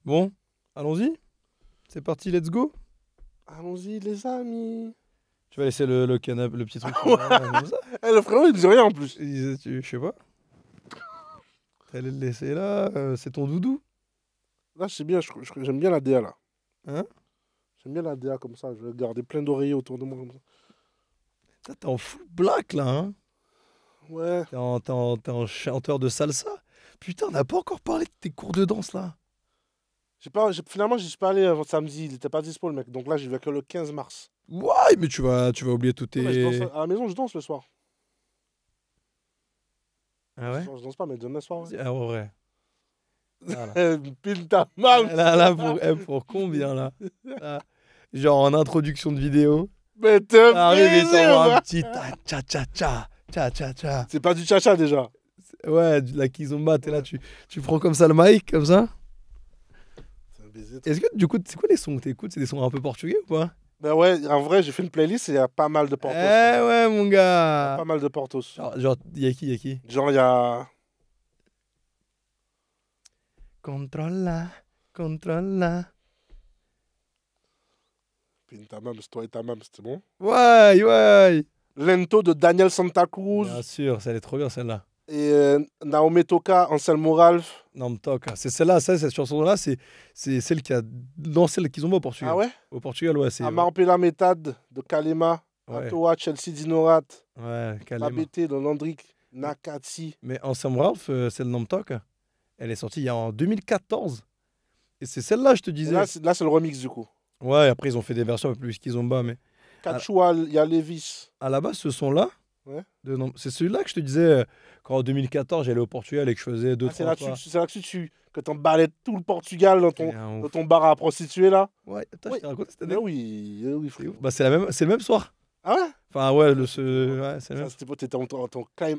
Bon, allons-y. C'est parti, let's go. Allons-y, les amis. Tu vas laisser le canapé, le petit truc comme ça. Le frérot, il dit rien en plus. Je sais pas. T'allais le laisser là, c'est ton doudou. Là, c'est bien, j'aime bien la DA là. Hein? J'aime bien la DA comme ça. Je vais garder plein d'oreillers autour de moi comme ça. T'es en full black là, hein? Ouais. T'es en chanteur de salsa. Putain, on n'a pas encore parlé de tes cours de danse là. Finalement, j'y suis pas allé avant samedi. Il était pas dispo le mec. Donc là, j'y vais que le 15 mars. Ouais, mais tu vas oublier tout Ouais, je tes. danse à la maison, je danse le soir. Ah ouais? Je danse pas, mais demain soir. Ouais. Ah ouais. Voilà. Pile ta mam. Là, pour combien là? Là, genre en introduction de vidéo. Mais t'es Arrive et baisé, t'envoies un ouais. petit cha-cha-cha. C'est pas du cha-cha déjà. Ouais, la kizomba, t'es là, tu prends comme ça le mic, comme ça. C'est un baiser. Est-ce que du coup, c'est quoi les sons que t'écoutes? C'est des sons un peu portugais ou pas? Ben ouais, en vrai, j'ai fait une playlist et il y a pas mal de Eh portos. ouais, mon gars. Pas mal de portos. Genre, y'a qui? Genre, il y a. Controlla. Pile ta mam, c'est toi et ta mam, c'était bon. Ouais. Lento de Daniel Santa Cruz. Bien sûr, elle est trop bien celle-là. Et Naomi Toka, Anselmo Ralph. Non, me toque. C'est celle-là, cette chanson-là, c'est celle qui a lancé la kizomba au Portugal. Ah ouais? Au Portugal, ouais, c'est. Amar Pela Metade de Kalema. Ouais. Atoa, Chelsea Dinorat. Ouais, Kalema. Babete de Landrick. Nakatsi. Mais Ensemble Ralph, c'est le Namtok. Elle est sortie il y a en 2014. Et c'est celle-là, je te Et disais. là, c'est le remix du coup. Ouais, après, ils ont fait des versions un peu plus kizomba, mais Kachua, il y a Levis. à la base, ce son-là, Ouais. c'est celui-là que je te disais quand en 2014, j'allais au Portugal et que je faisais deux, Ah, c'est trois là-dessus que t'en balais tout le Portugal dans ton bar à prostituer là. Ouais, attends, Oui. je t'ai raconté cette Mais année. oui, C'est frère. ouf. Bah, c'est le même soir. Ah ouais? Enfin, ouais, ouais, c'est le Ça, même. t'étais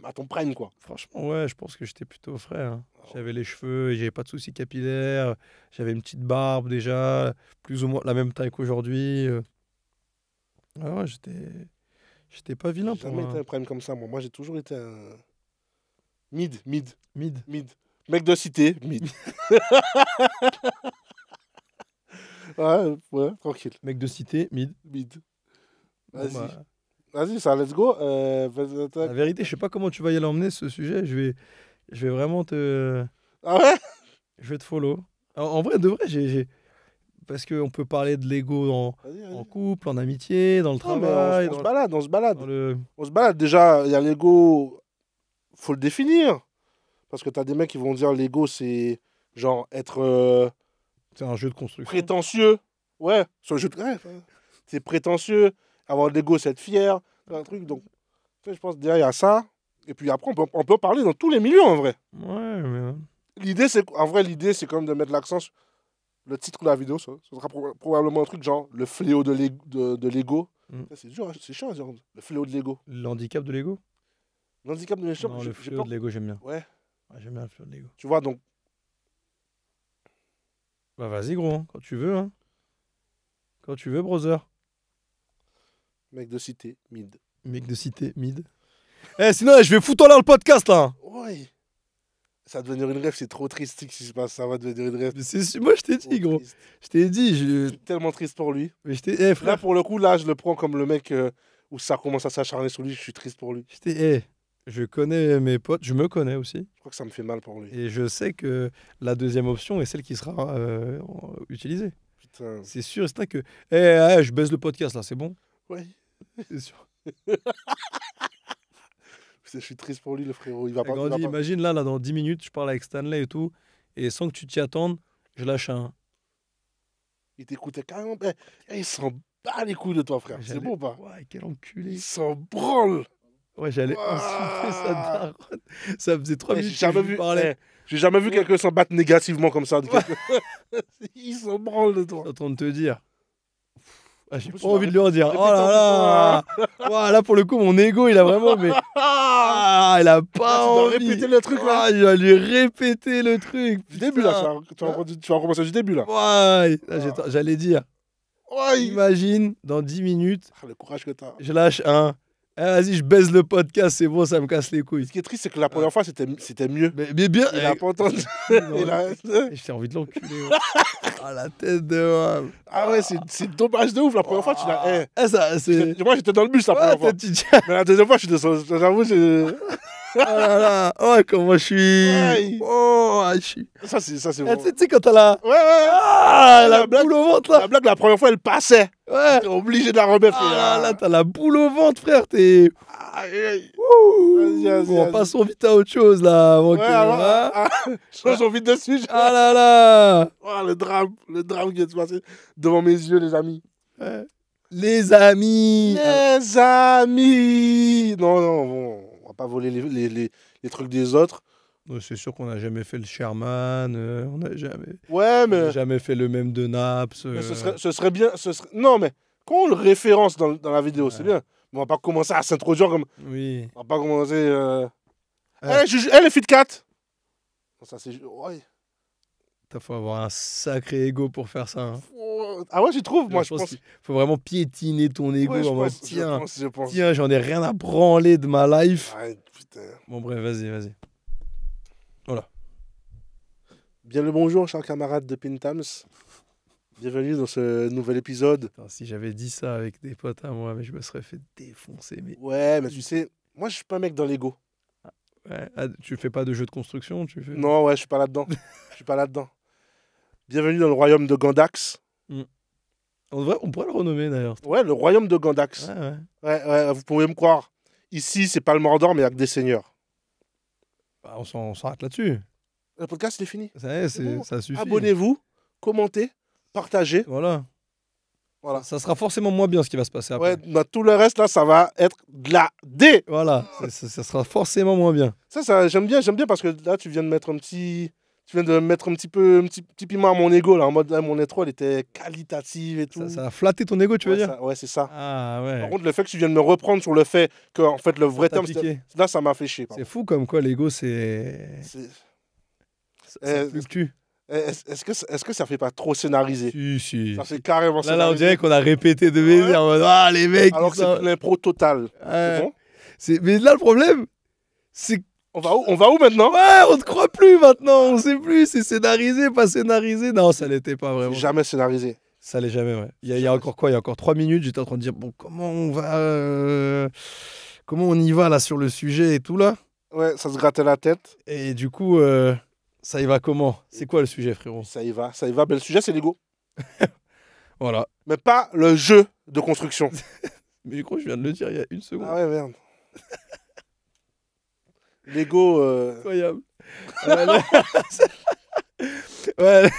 à ton prime quoi. Franchement, ouais, je pense que j'étais plutôt frais, hein. J'avais les cheveux, j'avais pas de soucis capillaires, j'avais une petite barbe déjà, plus ou moins la même taille qu'aujourd'hui. Ah ouais, j'étais pas vilain J'ai pour jamais un été un prime comme ça moi. Moi j'ai toujours été un mid. mid. Mec de cité, mid. ouais, tranquille. Mec de cité, mid. Mid. Bon, Vas-y. bah, Vas-y, ça, let's go. la vérité, je sais pas comment tu vas y aller emmener ce sujet. Je vais vraiment te. Ah ouais? Je vais te follow. En vrai, de vrai, parce qu'on peut parler de l'ego Vas-y. en couple, en amitié, dans le Non, mais travail. on se balade, on se balade. Dans le... On se balade. Déjà, il y a l'ego, faut le définir. Parce que t'as des mecs qui vont dire l'ego, c'est genre être C'est un jeu de construction. prétentieux. Ouais, sur le jeu de. Ouais, c'est prétentieux. Avoir de l'ego, c'est être fier. C'est un truc. Donc, tu sais, je pense que derrière, il y a ça. Et puis après, on peut parler dans tous les milieux en vrai. Ouais, mais. L'idée, c'est quand même de mettre l'accent sur le titre de la vidéo. Ça sera probablement un truc genre le fléau de l'ego. Mm. C'est dur, c'est chiant à dire. Le fléau de l'ego. L'handicap de l'ego? L'handicap de l'ego. Non, le fléau de l'ego, j'aime bien. Ouais. Ouais, j'aime bien le fléau de l'ego. Tu vois, donc. Bah, vas-y, gros, hein, quand tu veux. Hein. Quand tu veux, brother. Mec de cité, mid. Mec de cité, mid. Eh, sinon, je vais foutre en l'air le podcast, là. Ouais. Ça va devenir une rêve, c'est trop triste ce qui se passe. Ça va devenir une rêve. Mais moi, je t'ai dit, gros. Triste. Je t'ai dit, Je suis tellement triste pour lui. Mais eh, Là, frère, pour le coup, là, je le prends comme le mec où ça commence à s'acharner sur lui. Je suis triste pour lui. je connais mes potes, je me connais aussi. Je crois que ça me fait mal pour lui. Et je sais que la deuxième option est celle qui sera utilisée. Putain. C'est sûr et certain que. Je baisse le podcast, là, c'est bon? Ouais. C'est sûr. Je suis triste pour lui, le frérot. Il va pas. Grandi, imagine là, dans 10 minutes, je parle avec Stanley et tout, et sans que tu t'y attendes, je lâche un. Il t'écoutait carrément. Il s'en bat les couilles de toi, frère. C'est bon ou pas? Ouais, quel enculé. Il s'en branle. Ouais, j'allais insulter sa daronne. Ça faisait 3 minutes J'ai jamais que je lui vu. parlais. J'ai jamais vu quelqu'un s'en battre négativement comme ça. Il s'en branle de toi. Je suis en train de te dire. Ah, j'ai En plus, pas envie de lui en dire. répète Oh là là. Ouah, là, pour le coup, mon ego, il a vraiment. Mais... Ah, il a pas tu dois envie. répéter le truc, là. Ah, il va lui répéter le truc. Du début, là. Putain. Tu vas recommencer du début, là. Ouais, j'allais dire. Ouais. Imagine, dans 10 minutes, Le courage que t'as. je lâche un. vas-y, je baise le podcast, c'est bon, ça me casse les couilles. Ce qui est triste, c'est que la première fois, c'était mieux. Mais bien. Il a pas entendu. Non, Il a- J'ai envie de l'enculer. Ouais. Ah, la tête de. Ah ouais, c'est dommage de ouf. La première fois, tu l'as. Ça, c'est. Moi, j'étais dans le bus la première fois. Tu dis. Mais la deuxième fois, je suis descendu. J'avoue, Oh là là. Oh, comment je suis. Ouais. Oh, je suis. ça, c'est Ah, bon. tu sais, quand t'as la. Ouais, ouais. Ah, la La blague. boule au ventre, là. La blague, la première fois, elle passait. Ouais. T'es obligé de la remettre. Ah là, t'as la boule au ventre, frère. T'es. Aïe, aïe. Ouh. Vas-y. Bon, passons vite à autre chose, là. Avant Ouais, que. alors, Hein. changeons vite de sujet. Ah là là. Oh, le drame qui vient de se passer devant mes yeux, les amis. Ouais. Les amis. Les amis. Non, bon, on va pas voler les trucs des autres. C'est sûr qu'on n'a jamais fait le Sherman. On n'a jamais. Ouais, On n'a mais, jamais fait le même de Naps. mais ce serait bien. Non, mais quand on le référence dans la vidéo, c'est bien. Mais on va pas commencer à s'introduire comme. Oui. On va pas commencer. Ouais. Elle est Fit Cat. Ça, c'est. Ouais. Il faut avoir un sacré ego pour faire ça. Hein. Ah ouais, tu trouves? Moi, je pense. qu'il faut vraiment piétiner ton ego. Ouais, je en mode, pense, tiens, je pense. tiens, j'en ai rien à branler de ma life. Ouais, putain. Bon, bref, vas-y. Bien le bonjour, chers camarades de Pintams. Bienvenue dans ce nouvel épisode. Attends, si j'avais dit ça avec des potes à moi, mais je me serais fait défoncer. Mais Ouais, mais tu sais, moi, je suis pas un mec dans l'ego. ouais. Ah, tu fais pas de jeu de construction, tu fais. Non, ouais, je suis pas là-dedans. Je suis pas là-dedans. Bienvenue dans le royaume de Gandax. On pourrait le renommer d'ailleurs. Ouais, le royaume de Gandax. Ouais. Ouais, vous pouvez me croire. Ici, c'est pas le Mordor, mais il y a que des seigneurs. Bah, on s'arrête là-dessus. Le podcast, il est fini. Ça y est, C'est bon. ça suffit. Abonnez-vous, commentez, partagez. Voilà. Voilà. Ça sera forcément moins bien ce qui va se passer après. Ouais, dans tout le reste, là, ça va être de la D. Voilà. Ça sera forcément moins bien. Ça j'aime bien parce que là, tu viens de mettre un petit petit piment à mon ego, là, en mode, mon intro, elle était qualitative et tout. Ça a flatté ton ego, tu veux dire? Ouais, c'est ça. Ah ouais. Par contre, le fait que tu viennes me reprendre sur le fait que, en fait, le vrai T'as terme, piqué. là, ça m'a fait chier. C'est fou comme quoi l'ego, c'est. C'est- Ça fluctue. Est-ce que ça fait pas trop scénarisé? Si. Ça fait carrément Là, on scénarisé. dirait qu'on a répété de baiser en mode ah, les mecs. Alors que c'est de l'impro totale. C'est bon? Mais là, le problème, c'est. On va où maintenant? Ouais, on ne croit plus maintenant. On sait plus. C'est scénarisé, pas scénarisé. Non, ça l'était pas vraiment. Jamais scénarisé. Ça l'est jamais, ouais. Il y a encore quoi? Il y a encore 3 minutes. J'étais en train de dire bon, comment on va. Comment on y va là sur le sujet et tout là? Ouais, ça se grattait la tête. Et du coup, ça y va comment? C'est quoi le sujet, frérot? Ça y va. Mais le sujet, c'est l'ego. Voilà. Mais pas le jeu de construction. Mais je crois que je viens de le dire il y a une seconde. Ah ouais, merde. L'ego. Incroyable. Ouais.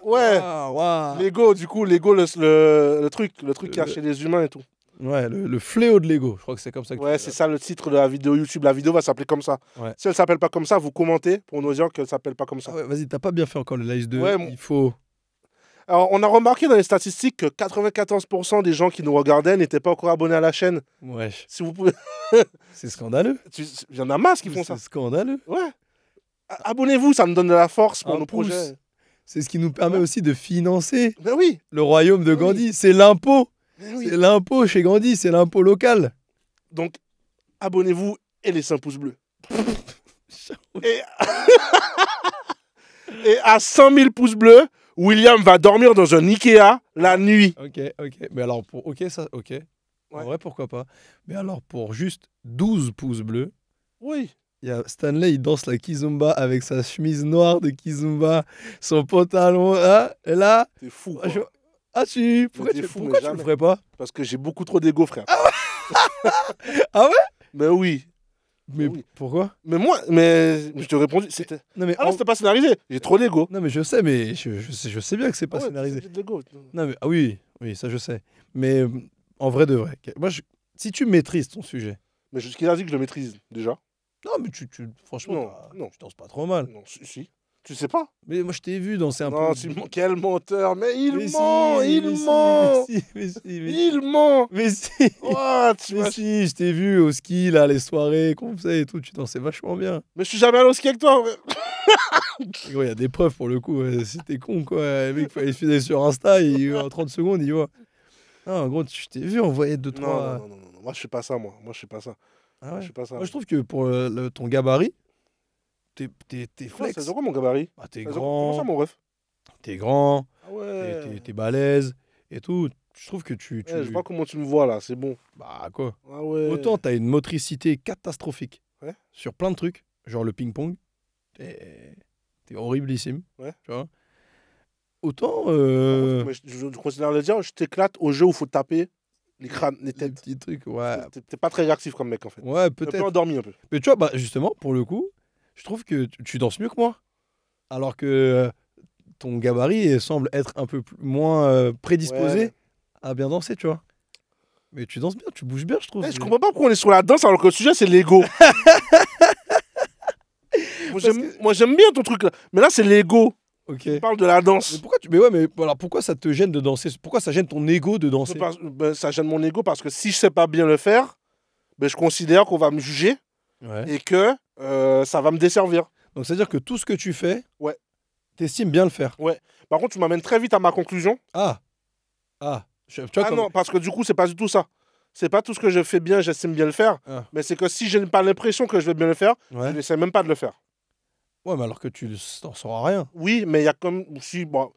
Ouais. Waouh. L'ego, du coup, l'ego, le truc qu'il y a chez les humains et tout. Ouais, le fléau de l'ego. Je crois que c'est comme ça que Ouais, c'est ça le titre de la vidéo YouTube. La vidéo va s'appeler comme ça. Ouais. Si elle s'appelle pas comme ça, vous commentez pour nous dire qu'elle s'appelle pas comme ça. Ah ouais, vas-y, t'as pas bien fait encore le live 2. Ouais, Il faut. Alors, on a remarqué dans les statistiques que 94% des gens qui nous regardaient n'étaient pas encore abonnés à la chaîne. Ouais. Si vous pouvez. C'est scandaleux. Il y en a masse qui font ça. C'est scandaleux. Ouais. Abonnez-vous, ça me donne de la force pour Un nos pouce. projets. C'est ce qui nous permet aussi de financer Ben oui. le royaume de Oui. Gandhi. C'est l'impôt. Ben oui. C'est l'impôt chez Gandhi. C'est l'impôt local. Donc, abonnez-vous et laissez un pouce bleu. Et... et à 100 000 pouces bleus, William va dormir dans un Ikea la nuit. Ok. Mais alors, ok. En vrai, pourquoi pas. Mais alors, pour juste 12 pouces bleus, Oui. il y a Stanley, il danse la kizomba avec sa chemise noire de kizomba, son pantalon. Hein, et là, T'es fou. ah, Quoi. pourquoi t'es tu, fou, pourquoi mais tu le jamais. ferais pas? Parce que j'ai beaucoup trop d'ego, frère. Ah ouais? Mais oui. Mais Oui. pourquoi? Mais moi, je te répondis, c'était. Non mais, Ah non, c'était pas scénarisé. J'ai trop d'ego. non mais je sais, mais je sais bien que c'est pas Ah ouais, scénarisé. j'ai de l'ego. Non mais oui, ça je sais. Mais en vrai de vrai, moi, si tu maîtrises ton sujet, Mais qui a dit que je le maîtrise déjà? non mais franchement, Non, non. tu danses pas trop mal. Non, si. Tu sais pas? Mais moi je t'ai vu danser un Non, peu. quel menteur. Mais il Mais ment, si, il mais si, ment. mais si. Il ment. Mais si. What? Mais si, je t'ai vu au ski, là, les soirées qu'on faisait et tout, tu dansais vachement bien. Mais je suis jamais allé au ski avec toi. Il y a des preuves pour le coup, si t'es con, quoi. Le mec, il fallait sur Insta, en 30 secondes, il voit. Non, en gros, je t'ai vu envoyer 2-3. Non. Moi, je fais pas ça, moi. Moi, je fais pas ça. Ah Moi, ouais. je fais pas ça. Moi, je trouve que pour ton gabarit, t'es Non, flex. c'est quoi mon gabarit? Bah, t'es Comment ça, grand, mon ref? t'es grand, Ah ouais. t'es balèze et tout. Je trouve que Ouais, je vois comment tu me vois là, c'est bon. Bah quoi. Ah ouais. Autant t'as une motricité catastrophique Ouais. sur plein de trucs, genre le ping-pong, t'es horriblissime, Ouais. tu vois. Autant Mais je considère le dire, je t'éclate au jeu où il faut taper les crânes, les les têtes. petits trucs, ouais. T'es pas très réactif comme mec en fait. Ouais, Un peu peut-être. endormi un peu. Mais tu vois, bah justement, pour le coup, je trouve que tu danses mieux que moi. Alors que ton gabarit semble être un peu moins prédisposé Ouais. à bien danser, tu vois. Mais tu danses bien, tu bouges bien, je trouve. Je comprends pas pourquoi on est sur la danse alors que le sujet c'est l'ego. Moi j'aime bien ton truc là. Mais là c'est l'ego. Ok. On parle de la Mais danse. pourquoi tu. Mais ouais, mais alors pourquoi ça te gêne de danser? Pourquoi ça gêne ton ego de danser? Ça gêne mon ego parce que si je sais pas bien le faire, ben, je considère qu'on va me juger Ouais. et que ça va me desservir. Donc c'est-à-dire que tout ce que tu fais, Ouais. t'estimes bien le faire. Ouais. Par contre, tu m'amènes très vite à ma conclusion. Ah. Ah. Tu vois, Ah comme... non, parce que du coup, c'est pas du tout ça. C'est pas tout ce que je fais bien, j'estime bien le faire. Ah. Mais c'est que si je n'ai pas l'impression que je vais bien le faire, Ouais. je n'essaie même pas de le faire. Ouais, mais alors que tu t'en sauras rien. Oui, mais il y a comme. Si, bon,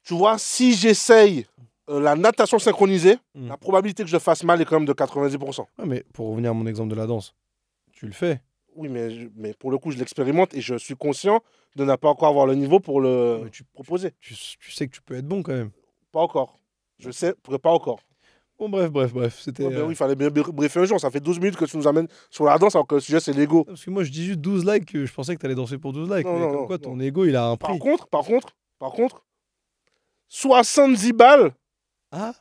tu vois, si j'essaye la natation synchronisée, la probabilité que je le fasse mal est quand même de 90%. Ouais, mais pour revenir à mon exemple de la danse, tu le fais. Oui, mais pour le coup, je l'expérimente et je suis conscient de ne pas encore avoir le niveau pour le Mais proposer. Tu sais que tu peux être bon quand même. Pas encore. Je sais, pas encore. Bon, bref. C'était. Ouais, ben oui, il fallait bien briefer un jour. Ça fait 12 minutes que tu nous amènes sur la danse alors que le sujet, c'est l'ego. Parce que moi, je dis juste 12 likes, je pensais que t'allais danser pour 12 likes. Non, Mais non, comme non, quoi, non. ton ego, il a un prix. Par contre, 70 balles Ah.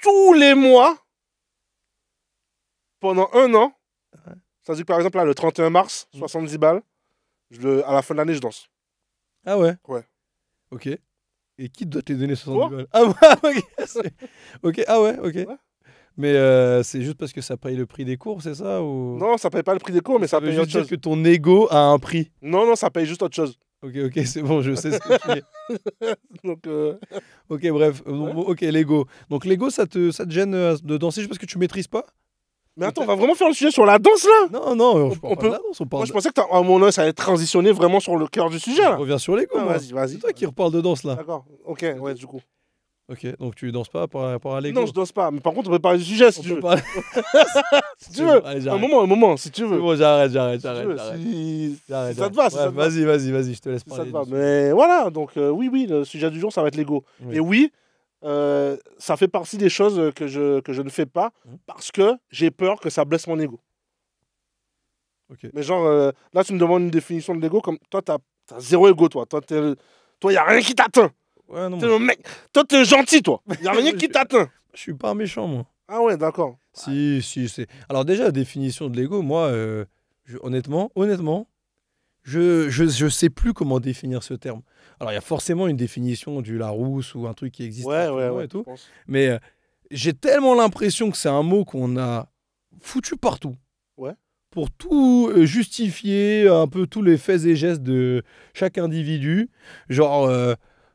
tous les mois pendant un an. Ouais. Ça veut dire que par exemple, là, le 31 mars, 70 balles, à la fin de l'année, je danse. Ah ouais. Ouais. Ok. Et qui doit te donner 70 Toi balles? Ah ouais, ok. Ok, ah ouais, ok. Ouais. Mais c'est juste parce que ça paye le prix des cours, c'est ça ou... Non, ça paye pas le prix des cours, mais ça veut paye juste autre dire chose. que ton ego a un prix. Non, ça paye juste autre chose. Ok, c'est bon, je sais ce que tu es. Donc, Ok, bref. Ouais. Ok, l'ego. Donc l'ego, ça te gêne de danser juste parce que tu maîtrises pas? Mais attends, on va vraiment faire le sujet sur la danse là? Non, je On parle pas peut- de la danse, on parle Moi, je pensais que à mon œil, ça allait transitionner vraiment sur le cœur du sujet Je là. reviens sur l'ego, Ah, moi. vas-y. C'est toi qui reparle de danse, là. D'accord, ok, ouais, du coup. Ok, donc tu danses pas par rapport à l'ego. Non, je danse pas, mais par contre, on peut parler du sujet si On tu peut veux. parler... Si tu veux. Allez, Un j'arrête. moment, si tu C'est veux. bon, j'arrête. Si tu veux, si J'arrête, ça te va, si Bref, ça te va. Vas-y, je te laisse Si ça parler. te va. du Mais voilà, donc oui, le sujet du jour, ça va être l'ego. Oui. Et oui, ça fait partie des choses que je ne fais pas parce que j'ai peur que ça blesse mon ego. Ok. Mais genre, là, tu me demandes une définition de l'ego, comme toi, t'as zéro ego, toi. Toi, y a rien qui t'atteint. Ouais, non, T'es le mec. Toi, t'es gentil, toi. Y a rien qui t'atteint. je suis pas un méchant, moi. Ah ouais, d'accord. Si, c'est... Alors déjà, la définition de l'ego, moi, honnêtement, je sais plus comment définir ce terme. Alors, il y a forcément une définition du Larousse ou un truc qui existe actuellement et tout. je pense. Mais j'ai tellement l'impression que c'est un mot qu'on a foutu partout. Ouais. Pour tout justifier, un peu tous les faits et gestes de chaque individu. Genre,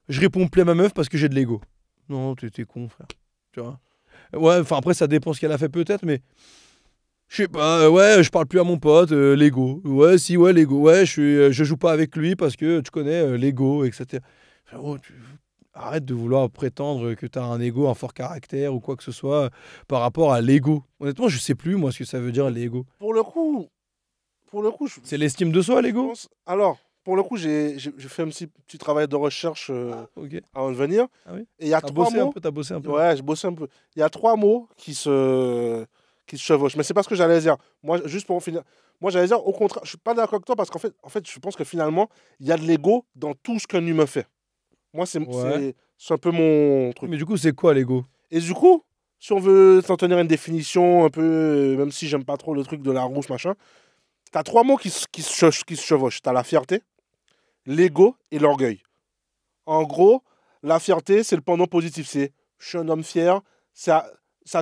je réponds plus à ma meuf parce que j'ai de l'ego. Non, t'es con, frère. Tu vois? Ouais, enfin après, ça dépend ce qu'elle a fait peut-être, mais... Je sais pas, ouais, je parle plus à mon pote, l'ego. Ouais, l'ego. Ouais, je joue pas avec lui parce que tu connais l'ego, etc. Frérot, arrête de vouloir prétendre que tu as un ego, un fort caractère ou quoi que ce soit par rapport à l'ego. Honnêtement, je sais plus, moi, ce que ça veut dire l'ego. Pour le coup, C'est l'estime de soi, l'ego? pense. Alors, pour le coup, j'ai fait un petit travail de recherche Ok. avant de venir. Ah oui. Et il y a trois mots. T'as bossé un peu. Ouais, j'ai bossé un peu. Il y a trois mots qui se chevauchent. Mais c'est pas ce que j'allais dire. Moi, juste pour finir. Moi, j'allais dire, au contraire, je suis pas d'accord avec toi parce qu'en fait, je pense que finalement, il y a de l'ego dans tout ce qu'un humain fait. Moi, Ouais. c'est un peu mon truc. Mais du coup, c'est quoi l'ego? Et du coup, si on veut s'en tenir à une définition un peu, même si j'aime pas trop le truc de la rousse, machin, t'as trois mots qui se chevauchent. T'as la fierté, l'ego et l'orgueil. En gros, la fierté, c'est le pendant positif. C'est je suis un homme fier. Ça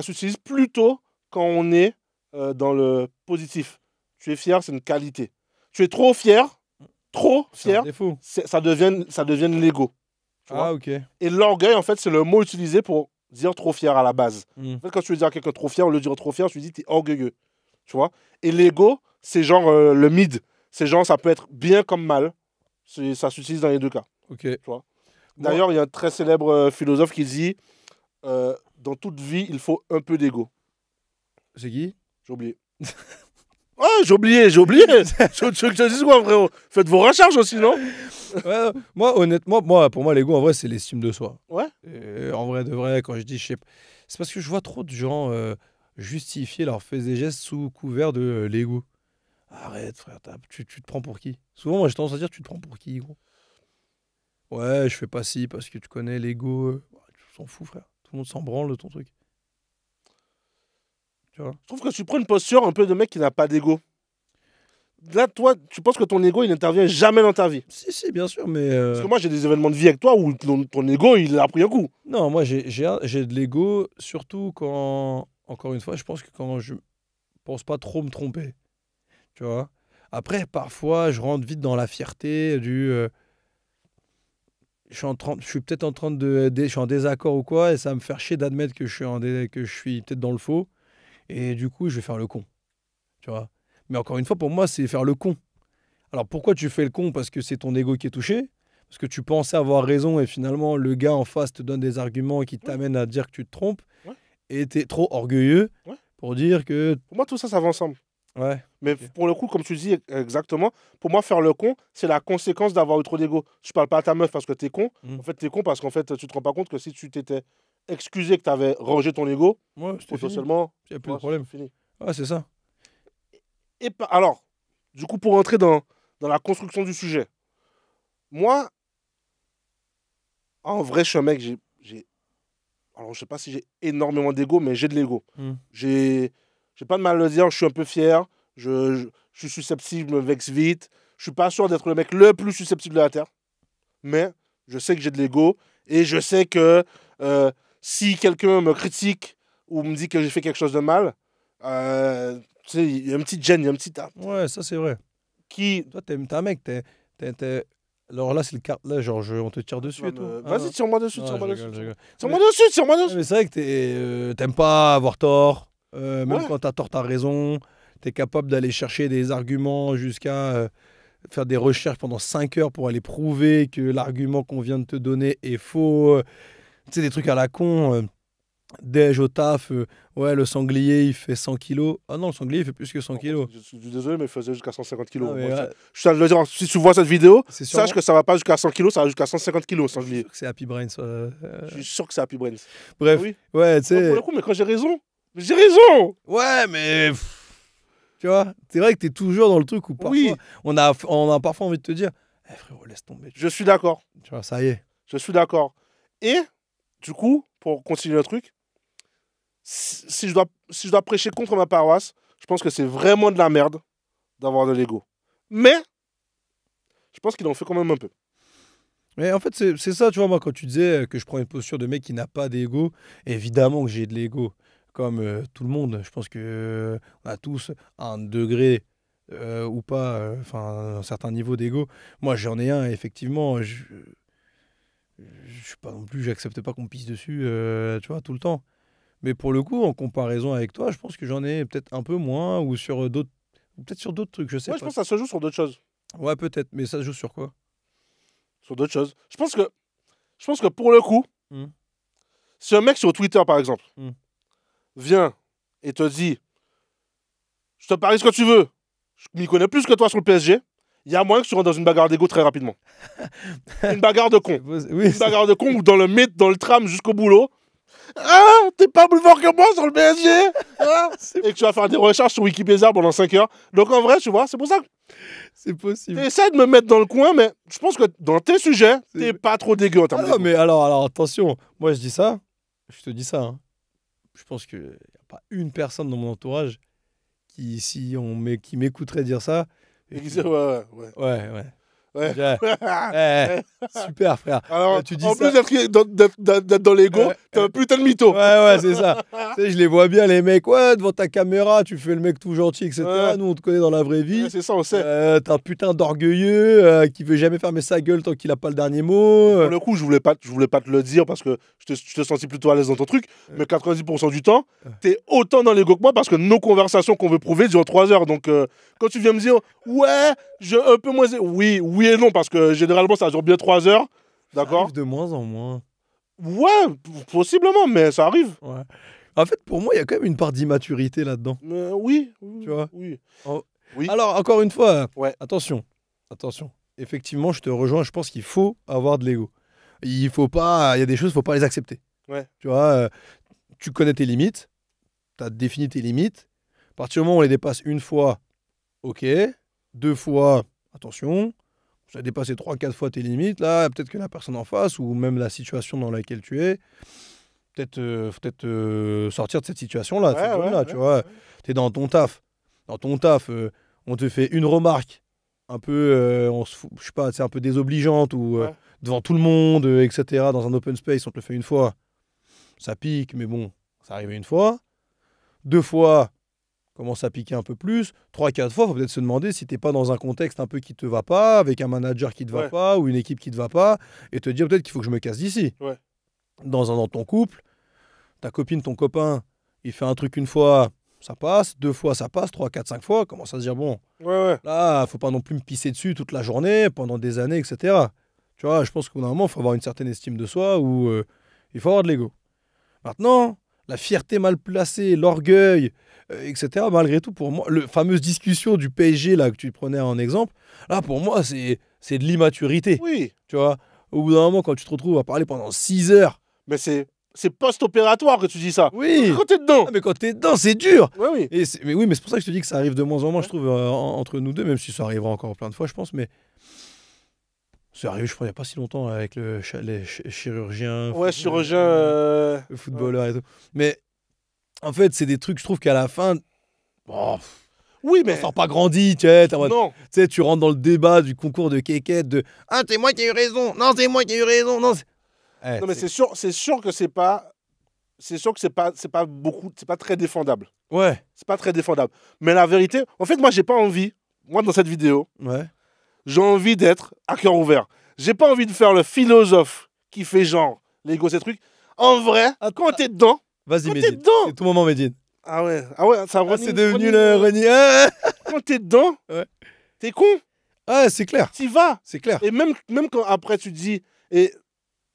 s'utilise plutôt quand on est dans le positif. Tu es fier, c'est une qualité. Tu es trop fier, C'est un défaut. ça devient de l'ego. Tu vois. Ah, ok. Et l'orgueil, en fait, c'est le mot utilisé pour dire trop fier à la base. Mm. En fait, quand tu veux dire à quelqu'un trop fier, au lieu de dire trop fier, tu dis t'es orgueilleux. Tu vois. Et l'ego, c'est genre le mid. C'est genre, ça peut être bien comme mal. Ça s'utilise dans les deux cas. Ok. Moi, D'ailleurs, il y a un très célèbre philosophe qui dit dans toute vie, il faut un peu d'ego. c'est qui? J'ai oublié. Ah, j'ai oublié. Tu veux que je te dise quoi, frérot? Faites vos recherches aussi, non? Ouais, moi, honnêtement, pour moi, l'ego, en vrai, c'est l'estime de soi. Ouais. Et en vrai, de vrai, quand je dis, je sais pas, c'est parce que je vois trop de gens justifier leurs faits et gestes sous couvert de l'ego. Arrête, frère, tu te prends pour qui? Souvent, moi, j'ai tendance à dire, tu te prends pour qui, gros? Ouais, je fais pas ci parce que tu connais l'ego. Tu t'en fous, frère. Tout le monde s'en branle de ton truc. Tu vois? Je trouve que tu prends une posture un peu de mec qui n'a pas d'ego. Là, toi, tu penses que ton ego, il n'intervient jamais dans ta vie. Si, bien sûr, mais. Parce que moi, j'ai des événements de vie avec toi où ton ego, il a pris un coup. Non, moi, j'ai de l'ego, surtout quand. Encore une fois, je pense que quand je pense pas trop me tromper. Tu vois? Après, parfois, je rentre vite dans la fierté du. Je suis peut-être en train je suis en désaccord ou quoi, et ça va me faire chier d'admettre que que je suis peut-être dans le faux, et du coup, je vais faire le con. Tu vois? Mais encore une fois, pour moi, c'est faire le con. Alors pourquoi tu fais le con? Parce que c'est ton ego qui est touché? Parce que tu pensais avoir raison et finalement le gars en face te donne des arguments qui t'amènent à dire que tu te trompes Ouais. et t'es trop orgueilleux Ouais. pour dire que... Pour moi, tout ça, ça va ensemble. Ouais. Mais Ok. pour le coup, comme tu dis exactement, pour moi, faire le con, c'est la conséquence d'avoir eu trop d'ego. Je parle pas à ta meuf parce que t'es con. Mm. En fait, t'es con parce qu'en fait, tu te rends pas compte que si tu t'étais excusé que t'avais rangé ton ego, Ouais, c'était fini. potentiellement, Il n'y a plus de ouais, problème. c'est fini. Ouais, c'est ça. Alors, du coup, pour entrer dans la construction du sujet, moi, en vrai, je suis un mec, alors, je sais pas si j'ai énormément d'ego, mais j'ai de l'ego. Mm. J'ai pas de mal à le dire, je suis un peu fier, je suis susceptible, je me vexe vite. Je suis pas sûr d'être le mec le plus susceptible de la Terre, mais je sais que j'ai de l'ego et je sais que si quelqu'un me critique ou me dit que j'ai fait quelque chose de mal, tu sais, il y a une petite gêne, il y a une petite... Ouais, ça c'est vrai. qui... Toi, t'es un mec, Alors là, c'est le carte. Là, genre, on te tire Tu dessus vas et tout. me- Ah, Vas-y, tire-moi dessus, non, tire-moi je dessus. rigole, je rigole. Tire-moi dessus, tire-moi Ouais, dessus. mais c'est vrai que t'aimes pas avoir tort. Même Ouais. quand t'as tort, t'as raison. T'es capable d'aller chercher des arguments jusqu'à faire des recherches pendant 5 heures pour aller prouver que l'argument qu'on vient de te donner est faux. Tu sais, des trucs à la con. Déj au taf. Ouais, le sanglier, il fait 100 kilos. Ah non, le sanglier, il fait plus que 100 Par kilos. contre, je suis désolé, mais il faisait jusqu'à 150 Non, kilos. mais Moi, ouais, je tiens à le dire, si tu vois cette vidéo, c'est sache sûrement... que ça va pas jusqu'à 100 kilos, ça va jusqu'à 150 kilos, Je suis sanglier. sûr que c'est Happy Brain. Je suis sûr que c'est Happy Brains. Bref, Oui. ouais, tu Ouais, pour sais... le coup, mais quand j'ai raison, j'ai raison. Ouais, mais... Tu vois, c'est vrai que t'es toujours dans le truc où parfois, Oui, on a parfois envie de te dire, eh frérot, laisse tomber. je suis d'accord. Tu vois, ça y est. Je suis d'accord. Et, du coup, pour continuer le truc, si je dois prêcher contre ma paroisse, je pense que c'est vraiment de la merde d'avoir de l'ego. Mais, je pense qu'il en fait quand même un peu. Mais en fait, c'est ça, tu vois, moi, quand tu disais que je prends une posture de mec qui n'a pas d'ego, évidemment que j'ai de l'ego, comme tout le monde. Je pense que on a tous un degré ou pas, enfin, un certain niveau d'ego. Moi, j'en ai un, effectivement. Je suis pas non plus, j'accepte pas qu'on me pisse dessus, tu vois, tout le temps. Mais pour le coup, en comparaison avec toi, je pense que j'en ai peut-être un peu moins ou sur d'autres, ou peut-être sur d'autres trucs, je sais Ouais, je pas. pense que ça se joue sur d'autres choses. Ouais, peut-être, mais ça se joue sur quoi? Sur d'autres choses. Je pense que pour le coup, Hmm. si un mec sur Twitter, par exemple, Hmm. vient et te dit je te parie ce que tu veux, je m'y connais plus que toi sur le PSG, il y a moyen que tu rentres dans une bagarre d'ego très rapidement. Une bagarre de con. Oui, Une bagarre de con ou dans le mythe, dans le tram jusqu'au boulot. Ah, t'es pas plus fort que moi sur le PSG ah et que tu vas faire des recherches sur Wikipédia pendant 5 heures. Donc en vrai, tu vois, c'est pour ça que c'est possible. t'essaies de me mettre dans le coin, mais je pense que dans tes sujets, t'es pas trop dégueu en Ah termes non, d'ego. mais alors attention, moi je dis ça, je te dis ça, hein. Je pense qu'il n'y a pas une personne dans mon entourage qui, qui m'écouterait dire ça. Et qui disait, ouais. Ouais, ouais. Ouais. Super, frère. Alors, Tu dis en ça. plus d'être dans l'ego, t'es un putain de mytho. Ouais, c'est ça. Tu sais, je les vois bien, les mecs. Ouais, devant ta caméra, tu fais le mec tout gentil, etc. Ouais. Nous, on te connaît dans la vraie vie. Ouais, c'est ça, on sait. T'es un putain d'orgueilleux qui veut jamais fermer sa gueule tant qu'il a pas le dernier mot. Pour le coup, je voulais pas te le dire parce que je te sentis plutôt à l'aise dans ton truc. Mais 90% du temps, t'es autant dans l'ego que moi parce que nos conversations qu'on veut prouver durent 3 heures. Donc, quand tu viens me dire, ouais, un peu moins. Oui et non, parce que généralement, ça dure bien 3 heures. Ça D'accord? arrive de moins en moins. Ouais, possiblement, mais ça arrive. Ouais. En fait, pour moi, il y a quand même une part d'immaturité là-dedans. Mais oui. Tu vois? Oui. Oh. Oui. Alors, encore une fois, Ouais. attention. Effectivement, je te rejoins. Je pense qu'il faut avoir de l'ego. Il faut pas. Il y a des choses, il faut pas les accepter. Ouais. Tu vois, tu connais tes limites. Tu as défini tes limites. À partir du moment où on les dépasse une fois, ok. 2 fois, attention. Tu as dépassé 3-4 fois tes limites. Là, peut-être que la personne en face ou même la situation dans laquelle tu es, peut-être sortir de cette situation-là, de cette zone-là, tu vois. Tu es dans ton taf. Dans ton taf, on te fait une remarque un peu, je sais pas, c'est un peu désobligeante ou devant tout le monde, etc. Dans un open space, on te le fait une fois. Ça pique, mais bon, ça arrive une fois. 2 fois, commence à piquer un peu plus. 3-4 fois, il faut peut-être se demander si tu n'es pas dans un contexte un peu qui te va pas, avec un manager qui te va pas ou une équipe qui te va pas, et te dire peut-être qu'il faut que je me casse d'ici. Ouais. Dans ton couple, ta copine, ton copain, il fait un truc une fois, ça passe. 2 fois, ça passe. 3, 4, 5 fois, commence à se dire, bon, là, faut pas non plus me pisser dessus toute la journée, pendant des années, etc. Tu vois, je pense qu'au bout d'un moment, il faut avoir une certaine estime de soi ou il faut avoir de l'ego. Maintenant, la fierté mal placée, l'orgueil, etc., malgré tout, pour moi, la fameuse discussion du PSG là, que tu prenais en exemple, là, pour moi, c'est de l'immaturité. Oui. Tu vois, au bout d'un moment, quand tu te retrouves à parler pendant 6 heures. Mais c'est post-opératoire que tu dis ça. Oui. Quand t'es dedans. Ah, mais quand t'es dedans, c'est dur. Oui. Mais oui, mais c'est pour ça que je te dis que ça arrive de moins en moins, je trouve, entre nous deux, même si ça arrivera encore plein de fois, je pense, mais c'est arrivé, je crois, il n'y a pas si longtemps avec les chirurgiens. Ouais, chirurgien. Le footballeur et tout. Mais en fait, c'est des trucs, je trouve qu'à la fin, oui, mais. on sort pas grandi, tu sais. Non. Tu sais, tu rentres dans le débat du concours de kékette de ah, c'est moi qui ai eu raison. Non, c'est moi qui ai eu raison. Non, non mais c'est sûr que c'est pas. C'est sûr que c'est pas beaucoup. C'est pas très défendable. Ouais. C'est pas très défendable. Mais la vérité, en fait, moi, j'ai pas envie. Moi, dans cette vidéo, j'ai envie d'être à cœur ouvert. J'ai pas envie de faire le philosophe qui fait genre l'ego, ces trucs. En vrai, quand t'es dedans. Vas-y, Medine. C'est tout moment, Medine. Ah ouais, ça c'est devenu le Reni. Quand t'es dedans, t'es con. Ah, c'est clair. T'y vas. C'est clair. Et même quand après tu te dis. Et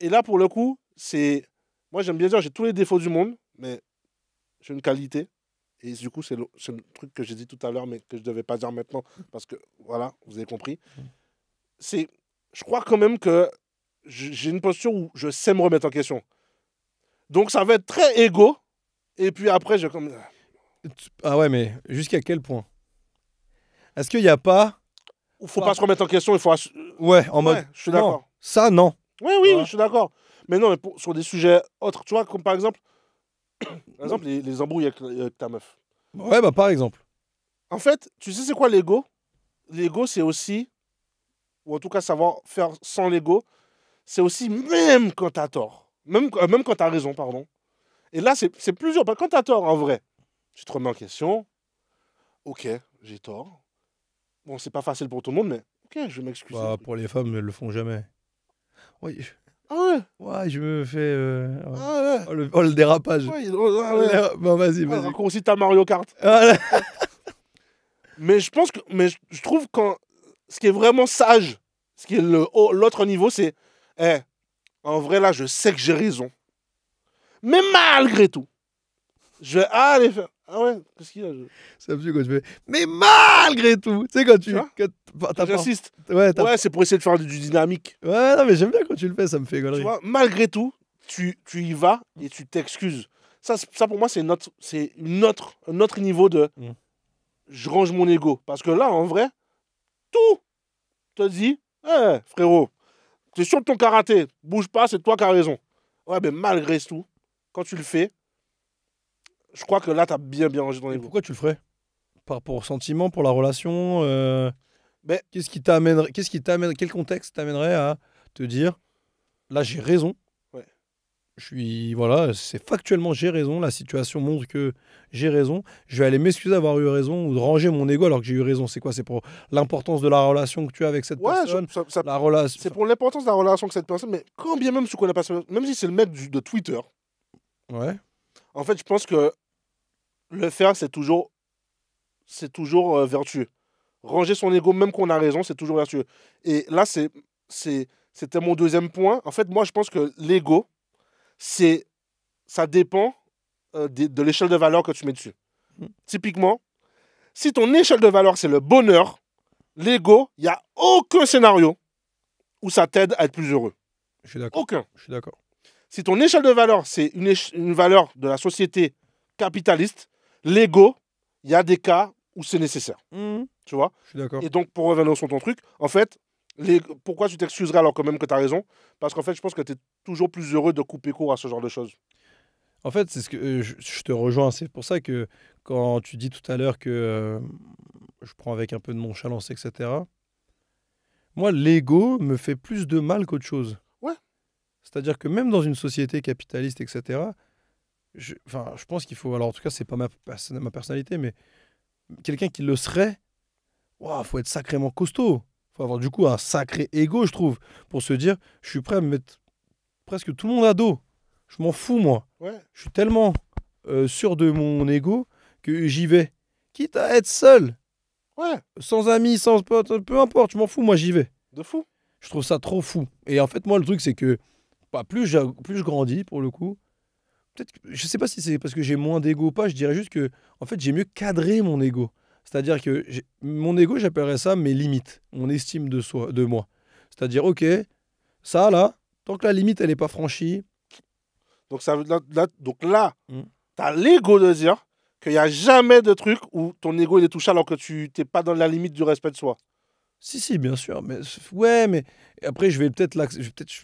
là, pour le coup, c'est. Moi, j'aime bien dire, j'ai tous les défauts du monde, mais j'ai une qualité. Et du coup, c'est le truc que j'ai dit tout à l'heure, mais que je devais pas dire maintenant, parce que, voilà, vous avez compris. Je crois quand même que j'ai une posture où je sais me remettre en question. Donc, ça va être très égo. Et puis après, je comme. Ah ouais, mais jusqu'à quel point? Est-ce qu'il n'y a pas. Il faut pas se remettre en question, il faut. Ouais, en mode. Je suis d'accord. Ça, non. Oui, je suis d'accord. Mais non, mais sur des sujets autres, tu vois, comme par exemple, les embrouilles avec ta meuf. Ouais, bah par exemple. En fait, tu sais c'est quoi l'ego? L'ego, c'est aussi, ou en tout cas savoir faire sans l'ego, c'est aussi même quand t'as tort. Même quand t'as raison, pardon. Et là, c'est plusieurs. Quand t'as tort, en vrai, tu te remets en question. Ok, j'ai tort. Bon, c'est pas facile pour tout le monde, mais ok, je vais m'excuser. Bah, pour les femmes, elles le font jamais. Oui. Ah ouais? Ouais, je me fais. Ah ouais. Le dérapage. Ouais, Bon, vas-y. Raccourcis ta Mario Kart. Mais je pense que. Mais je trouve quand. Ce qui est vraiment sage, ce qui est l'autre niveau, c'est. En vrai, là, je sais que j'ai raison. Mais malgré tout, je vais aller faire. Ah ouais, qu'est-ce qu'il y a? C'est absurde quand tu fais. Mais malgré tout. Tu sais, quand tu. J'insiste. Ouais, c'est pour essayer de faire du dynamique. Ouais, non, mais j'aime bien quand tu le fais, ça me fait gaulerie. Tu vois, malgré tout, tu y vas et tu t'excuses. Ça, pour moi, c'est un autre niveau de. Je range mon ego. Parce que là, en vrai, tout te dit, frérot, t'es sûr de ton karaté, bouge pas, c'est toi qui as raison. Ouais, mais malgré tout, quand tu le fais, je crois que là, t'as bien rangé ton ego. Pourquoi tu le ferais? Pour sentiment, pour la relation Mais- Qu'est-ce qui t'amène, quel contexte t'amènerait à te dire, là j'ai raison. Ouais. Voilà, c'est factuellement j'ai raison. La situation montre que j'ai raison. Je vais aller m'excuser d'avoir eu raison ou de ranger mon ego alors que j'ai eu raison. C'est quoi? C'est pour l'importance de la relation que tu as avec cette Ouais, personne. ça- La relation. c'est pour l'importance de la relation avec cette personne, mais quand bien même tu connais pas cette personne, même si c'est le mec de Twitter, Ouais. en fait, je pense que le faire, c'est toujours vertueux. Ranger son ego, même qu'on a raison, c'est toujours vertueux. Et là, c'était mon deuxième point. En fait, moi, je pense que l'ego, ça dépend de l'échelle de valeur que tu mets dessus. Mm. Typiquement, si ton échelle de valeur, c'est le bonheur, l'ego, il n'y a aucun scénario où ça t'aide à être plus heureux. Je suis d'accord. Aucun. Je suis d'accord. Si ton échelle de valeur, c'est une valeur de la société capitaliste, l'ego, il y a des cas où c'est nécessaire. Tu vois? Je suis d'accord. Et donc, pour revenir sur ton truc, en fait, pourquoi tu t'excuserais alors que même que tu as raison? Parce qu'en fait, je pense que tu es toujours plus heureux de couper court à ce genre de choses. En fait, c'est ce que je te rejoins. C'est pour ça que quand tu dis tout à l'heure que je prends avec un peu de nonchalance, etc. Moi, l'ego me fait plus de mal qu'autre chose. Ouais. C'est-à-dire que même dans une société capitaliste, etc., je pense qu'il faut. Alors, en tout cas, c'est pas ma personnalité, mais quelqu'un qui le serait, il faut être sacrément costaud. Faut avoir du coup un sacré ego, je trouve, pour se dire, je suis prêt à me mettre presque tout le monde à dos. Je m'en fous, moi. Ouais. Je suis tellement sûr de mon ego que j'y vais. Quitte à être seul, Ouais. sans amis, sans potes, peu importe, je m'en fous, moi j'y vais. De fou. Je trouve ça trop fou. Et en fait, moi, le truc, c'est que plus je grandis, pour le coup, peut-être que, je sais pas si c'est parce que j'ai moins d'ego ou pas, je dirais juste que, en fait, j'ai mieux cadré mon ego. C'est-à-dire que mon ego, j'appellerais ça mes limites, mon estime de moi. C'est-à-dire, ok, ça là, tant que la limite, elle n'est pas franchie. Donc, là, Mm. tu as l'ego de dire qu'il n'y a jamais de truc où ton ego il est touché alors que tu n'es pas dans la limite du respect de soi. Si, bien sûr. Mais ouais, mais après, je vais peut-être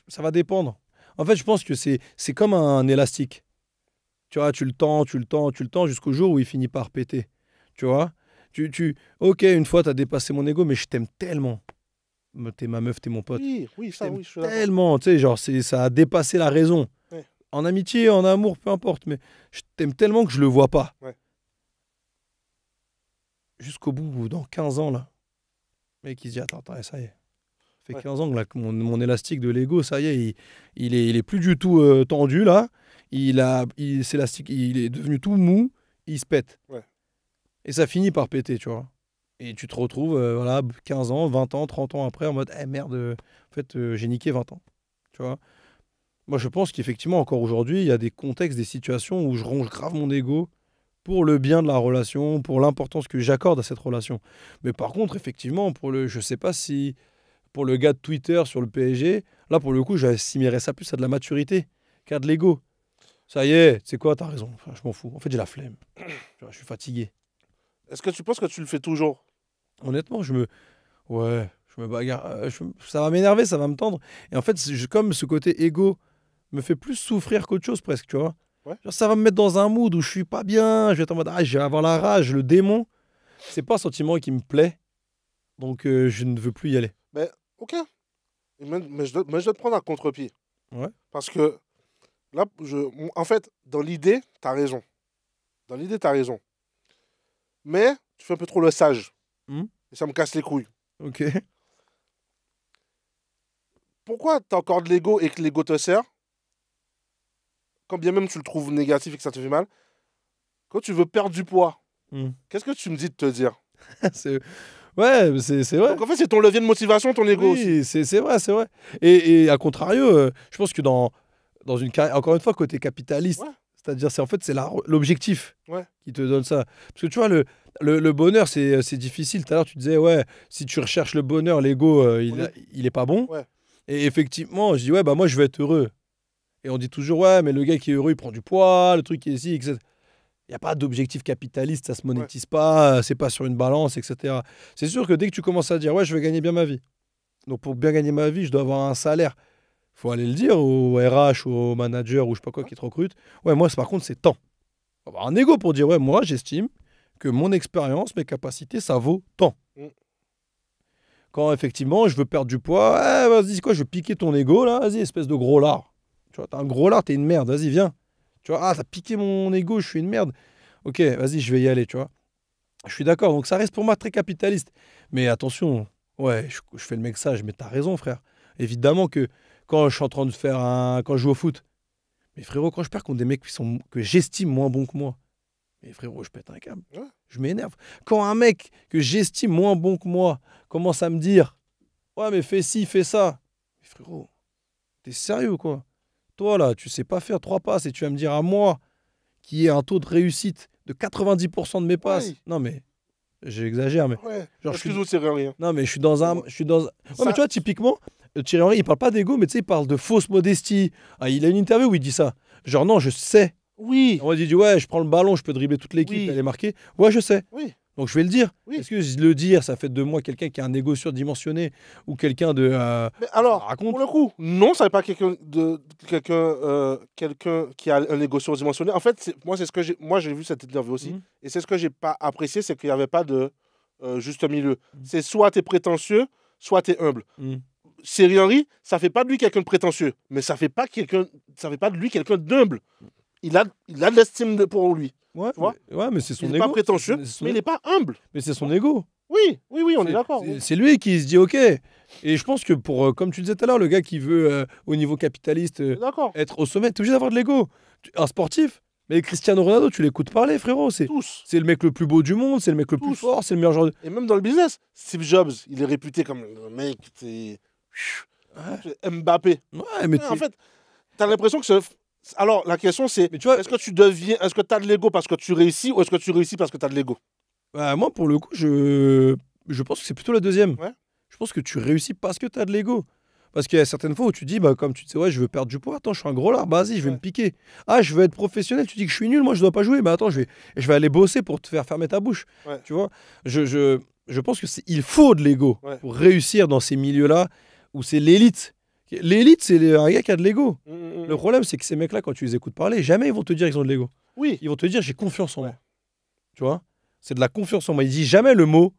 ça va dépendre. En fait, je pense que c'est comme un élastique. Tu vois, tu le tends jusqu'au jour où il finit par péter. Tu vois? Ok, une fois, tu as dépassé mon ego, mais je t'aime tellement. T'es ma meuf, t'es mon pote. Oui, Je ça, t'aime oui, je suis d'accord. tellement, tu sais, genre, ça a dépassé la raison. Ouais. En amitié, en amour, peu importe, mais je t'aime tellement que je le vois pas. Ouais. Jusqu'au bout, dans 15 ans, là. Le mec, il se dit, attends, ça y est. Ça fait Ouais. 15 ans que là, que mon élastique de Lego, ça y est, il est plus du tout tendu, là. C'est élastique, il est devenu tout mou, il se pète. Ouais. Et ça finit par péter, tu vois. Et tu te retrouves, voilà, 15 ans, 20 ans, 30 ans après, en mode, eh merde, en fait, j'ai niqué 20 ans. Tu vois. Moi, je pense qu'effectivement, encore aujourd'hui, il y a des contextes, des situations où je ronge grave mon ego pour le bien de la relation, pour l'importance que j'accorde à cette relation. Mais par contre, effectivement, je sais pas si pour le gars de Twitter sur le PSG, là, pour le coup, j'assimilerais ça plus à de la maturité qu'à de l'ego. Ça y est, tu sais quoi, t'as raison. Enfin, je m'en fous. En fait, j'ai la flemme. Je suis fatigué. Est-ce que tu penses que tu le fais toujours? Honnêtement, je me bagarre. Ça va m'énerver, ça va me tendre. Et en fait, comme ce côté égo me fait plus souffrir qu'autre chose presque, tu vois. Ouais. Genre, ça va me mettre dans un mood où je suis pas bien. Je vais être en mode, je vais avoir la rage, le démon. C'est pas un sentiment qui me plaît. Donc, je ne veux plus y aller. Mais, ok. Mais je dois te prendre à contre-pied. Ouais. Parce que là, en fait, dans l'idée, tu as raison. Mais tu fais un peu trop le sage. Hmm. Et ça me casse les couilles. Ok. Pourquoi tu as encore de l'ego et que l'ego te sert, quand bien même tu le trouves négatif et que ça te fait mal, quand tu veux perdre du poids, Hmm. qu'est-ce que tu me dis de te dire? Ouais, c'est vrai. Donc en fait, c'est ton levier de motivation, ton ego aussi. Oui, c'est vrai, c'est vrai. Et à contrario, je pense que dans une carrière, encore une fois, côté capitaliste, Ouais. c'est-à-dire, c'est l'objectif Ouais. qui te donne ça. Parce que tu vois, le bonheur, c'est difficile. Tout à l'heure, tu disais, ouais, si tu recherches le bonheur, l'ego, il est pas bon. Ouais. Et effectivement, je dis, ouais, bah moi, je veux être heureux. Et on dit toujours, ouais, mais le gars qui est heureux, il prend du poids, le truc qui est ici, etc. Il n'y a pas d'objectif capitaliste, ça se monétise pas, c'est pas sur une balance, etc. C'est sûr que dès que tu commences à dire, ouais, je veux gagner bien ma vie. Donc pour bien gagner ma vie, je dois avoir un salaire. Faut aller le dire au RH, au manager ou je sais pas quoi qui te recrute. Ouais, moi, par contre, c'est temps. Faut avoir un ego pour dire, ouais, moi, j'estime que mon expérience, mes capacités, ça vaut tant. Mm. Quand effectivement, je veux perdre du poids, vas-y, c'est quoi, je vais piquer ton ego là, vas-y, espèce de gros lard. Tu vois, t'as un gros lard, t'es une merde, vas-y, viens. Tu vois, t'as piqué mon ego, je suis une merde. Ok, vas-y, je vais y aller, tu vois. Je suis d'accord, donc ça reste pour moi très capitaliste. Mais attention, ouais, je fais le mec sage, mais t'as raison, frère. Évidemment que quand je suis en train de faire un. Quand je joue au foot, mais frérot, quand je perds contre des mecs que j'estime moins bons que moi, mais frérot, je pète un câble. Ouais. Je m'énerve. Quand un mec que j'estime moins bon que moi commence à me dire ouais, mais fais ci, fais ça. Mais frérot, t'es sérieux, quoi? Toi, là, tu sais pas faire 3 passes et tu vas me dire à moi, qui ai un taux de réussite de 90% de mes passes. Ouais. Non, mais j'exagère, mais. Ouais. Genre, je suis. Excuse-moi, c'est rien. Non, mais je suis dans un. Je suis dans. Ouais, Ça- mais tu vois, typiquement, Thierry Henry, il parle pas d'ego, mais tu sais, il parle de fausse modestie. Ah, il a une interview où il dit ça. Genre, non, je sais. Oui. On dit, ouais, je prends le ballon, je peux dribbler toute l'équipe, Oui. aller marquer. Ouais, je sais. Oui. Donc je vais le dire. Oui. Est-ce que le dire, ça fait de moi quelqu'un qui a un ego surdimensionné ou quelqu'un de. Mais alors, raconte. pour le coup, non, ça n'est pas quelqu'un qui a un ego surdimensionné. En fait, moi, c'est ce que j'ai vu cette interview aussi. Mhm. Et c'est ce que j'ai pas apprécié, c'est qu'il n'y avait pas de juste milieu. Mhm. C'est soit tu es prétentieux, soit tu es humble. Mm. Thierry Henry, ça fait pas de lui quelqu'un de prétentieux, mais ça fait pas de lui quelqu'un d'humble. Il a de l'estime pour lui. Ouais, Tu vois mais c'est son Il n'est ego. pas prétentieux, C'est son mais il ego. n'est pas humble. Mais c'est son ego. Oui, on est C'est- d'accord. C'est lui qui se dit OK. Et je pense que pour, comme tu disais tout à l'heure, le gars qui veut, au niveau capitaliste, On est d'accord. être au sommet, t'es obligé d'avoir de l'ego. Un sportif, mais Cristiano Ronaldo, tu l'écoutes parler, frérot. Tous. C'est le mec le plus beau du monde, c'est le mec le plus Tous. fort, c'est le meilleur joueur. Et même dans le business, Steve Jobs, il est réputé comme un mec, c'est Mbappé. Ouais, mais Ouais, en fait, tu as l'impression que alors, la question c'est, mais tu vois, est-ce que tu as de l'ego parce que tu réussis ou est-ce que tu réussis parce que tu as de l'ego? bah, moi, pour le coup, je pense que c'est plutôt la deuxième. Ouais. Je pense que tu réussis parce que tu as de l'ego. Parce qu'il y a certaines fois où tu dis, bah, comme tu disais, ouais, je veux perdre du poids, attends, je suis un gros lard, bah, vas-y, je vais Ouais. me piquer. Ah, je veux être professionnel, tu dis que je suis nul, moi, je dois pas jouer, bah, attends, je vais aller bosser pour te faire fermer ta bouche. Ouais. Tu vois, je pense que il faut de l'ego Ouais. pour réussir dans ces milieux-là où c'est l'élite. L'élite, c'est un gars qui a de l'ego. Le problème, c'est que ces mecs-là, quand tu les écoutes parler, jamais ils vont te dire qu'ils ont de l'ego. Oui. Ils vont te dire, j'ai confiance en Ouais. moi. Tu vois, c'est de la confiance en moi. Ils disent jamais le mot,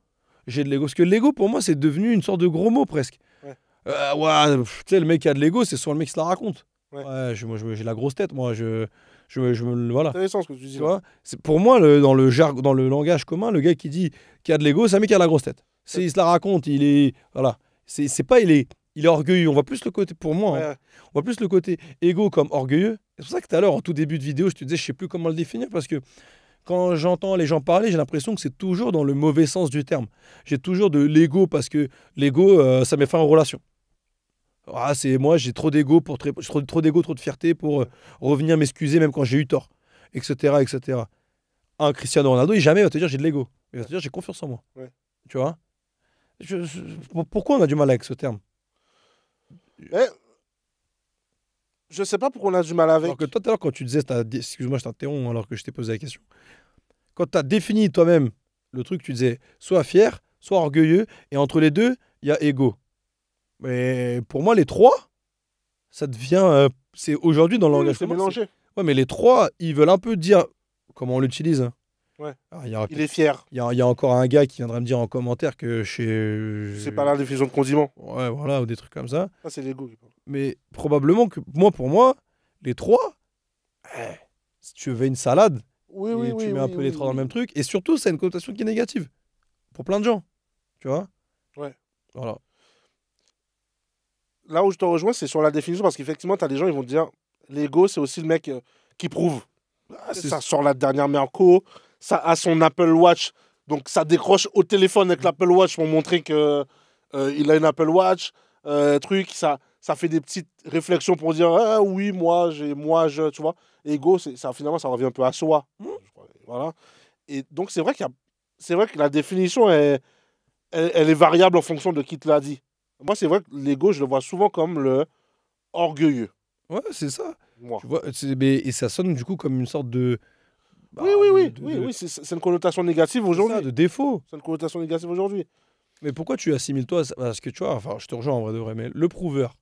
j'ai de l'ego. Parce que l'ego, pour moi, c'est devenu une sorte de gros mot presque. Ouais. Ouais, tu sais, le mec qui a de l'ego, c'est souvent le mec qui se la raconte. Ouais. Ouais, moi, j'ai la grosse tête, moi. Voilà. Intéressant ce que tu dis. Tu vois, pour moi, dans le langage commun, le gars qui dit qu'il a de l'ego, c'est un mec qui a la grosse tête. Il se la raconte, il est. Voilà. C'est pas, il est orgueilleux. On voit plus le côté, pour moi, Ouais, hein, ouais. on voit plus le côté égo comme orgueilleux. C'est pour ça que tout à l'heure, en tout début de vidéo, je te disais, je sais plus comment le définir parce que quand j'entends les gens parler, j'ai l'impression que c'est toujours dans le mauvais sens du terme. J'ai toujours de l'ego parce que l'ego, ça met fin aux relations. Ah, c'est moi, j'ai trop d'ego trop d'ego, trop de fierté pour revenir m'excuser même quand j'ai eu tort, etc., etc. Un Cristiano Ronaldo, il jamais va te dire j'ai de l'ego. Il va te dire j'ai confiance en moi. Ouais. Tu vois? Pourquoi on a du mal avec ce terme? Mais, je sais pas pourquoi on a du mal avec. Alors que toi, tout à l'heure, quand tu disais, excuse-moi, je t'interromps alors que je t'ai posé la question. Quand tu as défini toi-même le truc, tu disais soit fier, soit orgueilleux, et entre les deux, il y a égo. Mais pour moi, les trois, ça devient. C'est aujourd'hui dans le Oui, langage c'est commun, mélangé. ouais, mais les trois, ils veulent un peu dire comment on l'utilise. Hein. Ouais. Alors, il Il est fier. y a encore un gars qui viendra me dire en commentaire que chez. C'est pas la définition de condiment. Ouais, voilà, ou des trucs comme ça. Ça, c'est l'ego qui parle. Mais probablement que pour moi, les trois, si tu veux une salade, Oui, et oui, tu oui. mets un oui, peu les oui, trois dans oui. le même truc. Et surtout, ça a une connotation qui est négative. Pour plein de gens. Tu vois? Ouais. Voilà. Là où je te rejoins, c'est sur la définition, parce qu'effectivement, tu as des gens, ils vont te dire, l'ego, c'est aussi le mec qui prouve. Ça sort la dernière Merco, ça a son Apple Watch, donc ça décroche au téléphone avec l'Apple Watch pour montrer que il a une Apple Watch, ça fait des petites réflexions pour dire, ah, oui, je, tu vois. Ego, finalement, ça revient un peu à soi. Voilà. Et donc, c'est vrai que la définition, elle est variable en fonction de qui te l'a dit. Moi, c'est vrai que l'ego, je le vois souvent comme le orgueilleux. Ouais, c'est ça. Moi. Tu vois, et ça sonne du coup comme une sorte de. bah, Oui, c'est une connotation négative c'est ça, aujourd'hui. de défaut. C'est une connotation négative aujourd'hui. Mais pourquoi tu assimiles toi parce que tu vois, enfin, je te rejoins en vrai de vrai, mais le prouveur,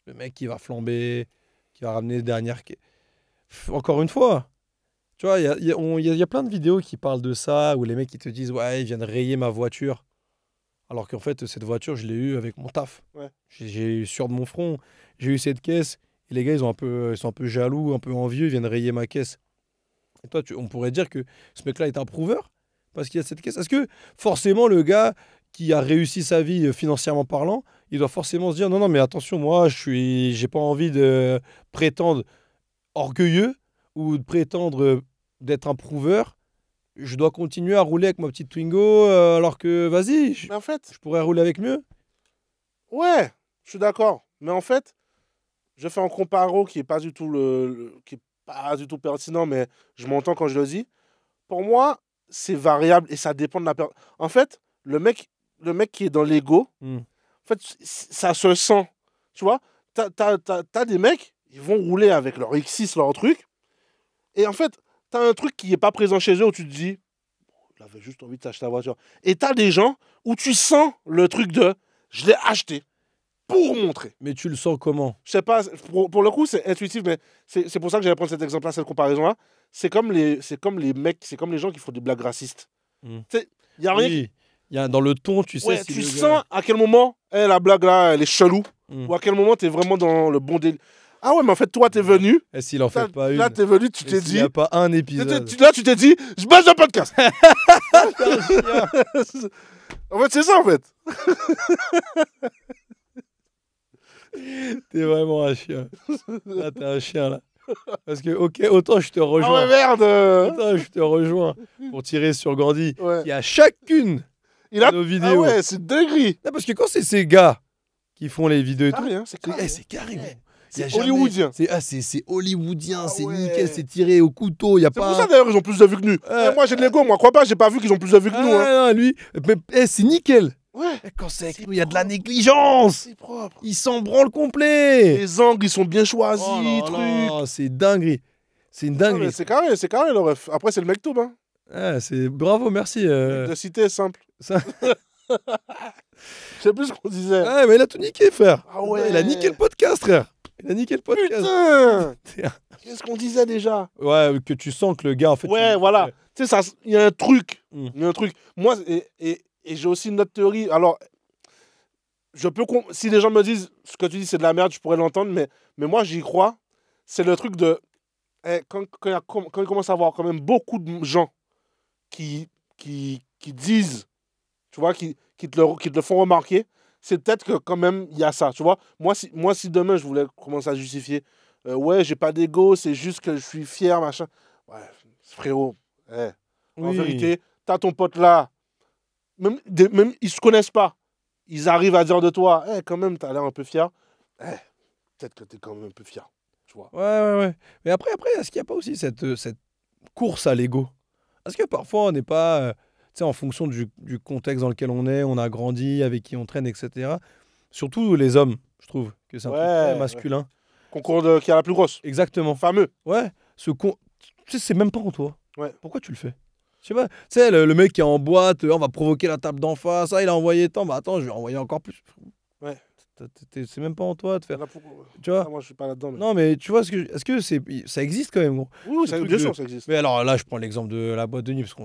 le mec qui va flamber, qui va ramener les dernières. Encore une fois, tu vois, il y a plein de vidéos qui parlent de ça, où les mecs qui te disent, ouais, ils viennent rayer ma voiture. Alors qu'en fait, cette voiture, je l'ai eue avec mon taf. Ouais. J'ai eu sur de mon front, j'ai eu cette caisse. Et les gars, ils sont un peu jaloux, un peu envieux, ils viennent rayer ma caisse. Et toi, on pourrait dire que ce mec-là est un prouveur parce qu'il y a cette caisse. Est-ce que forcément le gars qui a réussi sa vie financièrement parlant, il doit forcément se dire non, non, mais attention, moi, j'ai pas envie de prétendre orgueilleux ou de prétendre d'être un prouveur. Je dois continuer à rouler avec ma petite Twingo alors que, vas-y, Mais en fait, je pourrais rouler avec mieux. ouais, je suis d'accord. Mais en fait, je fais un comparo qui est pas du tout qui est pas du tout pertinent, mais je m'entends quand je le dis. Pour moi, c'est variable et ça dépend de la personne. En fait, le mec qui est dans l'ego, Hmm. en fait, ça se sent. Tu vois, t'as des mecs, ils vont rouler avec leur X6, leur truc. Et en fait, t'as un truc qui n'est pas présent chez eux où tu te dis, il avait juste envie de s'acheter la voiture. Et t'as des gens où tu sens le truc de, je l'ai acheté pour montrer. Mais tu le sens comment? Je sais pas, pour le coup, c'est intuitif, mais c'est pour ça que j'allais prendre cet exemple-là, cette comparaison-là. C'est comme les mecs, c'est comme les gens qui font des blagues racistes. Hmm. Tu sais, il y a rien. Oui, il y a, dans le ton, tu sais. Ouais, si tu le sens gars- à quel moment, la blague là, elle est chelou, Hmm. ou à quel moment t'es vraiment dans le bon délire. Ah ouais, mais en fait, toi, t'es venu. Et s'il en fait pas une? Là, t'es venu, tu Et t'es s'il dit. n'y a pas un épisode? Là, tu t'es dit, je baisse le podcast. En fait, c'est ça, en fait. T'es vraiment un chien. Là, t'es un chien, là. Parce que, ok, autant je te Ah ouais, rejoins. merde. Autant je te rejoins pour tirer sur Gandhi. Ouais. Qui a chacune Il a. de nos Ah vidéos. ouais, c'est dinguerie. Non, parce que quand c'est ces gars qui font les vidéos et tout, Carré, hein, c'est carré. c'est carré, gros. C'est Y a jamais- hollywoodien. C'est hollywoodien, Ah c'est ouais. nickel, c'est tiré au couteau. Y a C'est pas. pour ça d'ailleurs ils ont plus de vues que nous. Ouais. Moi j'ai de l'ego, moi crois pas, j'ai pas vu qu'ils ont plus de vues que nous. Hein. Ah, non, lui, mais, c'est nickel. Ouais. Et quand c'est avec nous, il y a de la négligence. C'est propre. Il s'en branle complet. Les angles ils sont bien choisis, Oh là truc. là, c'est dinguerie. C'est une Ah, mais dinguerie. c'est carré le ref. Après c'est le mec tout, hein. Ah, c'est bravo, merci. De citer simple. Ça- Je sais plus ce qu'on disait. Ouais, mais il a tout niqué, frère. Ah ouais. Il a niqué le podcast, frère. Il a niqué le podcast. Putain. Qu'est-ce qu'on disait déjà? Ouais, que tu sens que le gars, en fait. Ouais, voilà. Tu sais, ça, il y a un truc. Mm. Il y a un truc. Moi, et j'ai aussi une autre théorie. Alors, si les gens me disent ce que tu dis, c'est de la merde, je pourrais l'entendre, mais moi, j'y crois. C'est le truc de. Quand il commence à avoir quand même beaucoup de gens qui disent, tu vois, qui te le font remarquer, c'est peut-être que quand même, il y a ça, tu vois. Moi, si demain, je voulais commencer à justifier, ouais, j'ai pas d'ego, c'est juste que je suis fier, machin. Ouais, frérot, en Oui. vérité, t'as ton pote là, même ils se connaissent pas, ils arrivent à dire de toi, quand même, t'as l'air un peu fier. Peut-être que t'es quand même un peu fier, tu vois. Ouais. Mais après, est-ce qu'il n'y a pas aussi cette course à l'ego? Est-ce que parfois, on n'est pas, tu sais, en fonction du contexte dans lequel on a grandi, avec qui on traîne, etc. Surtout les hommes, je trouve que c'est un truc très Ouais, masculin. Concours qui a la plus grosse, Exactement. fameux. Ouais, tu sais, c'est même pas en toi. Ouais. Pourquoi tu le fais? Je sais pas. Tu sais, le mec qui est en boîte, on va provoquer la table d'en face, il a envoyé tant, bah attends, je vais envoyer encore plus. Ouais. C'est même pas en toi de faire. Là, Tu vois? moi, je suis pas là-dedans. Mais... Non, mais tu vois, est-ce que ça existe quand même, gros? Oui, Ce truc bien de- sûr, ça existe. Mais alors là, je prends l'exemple de la boîte de nuit, parce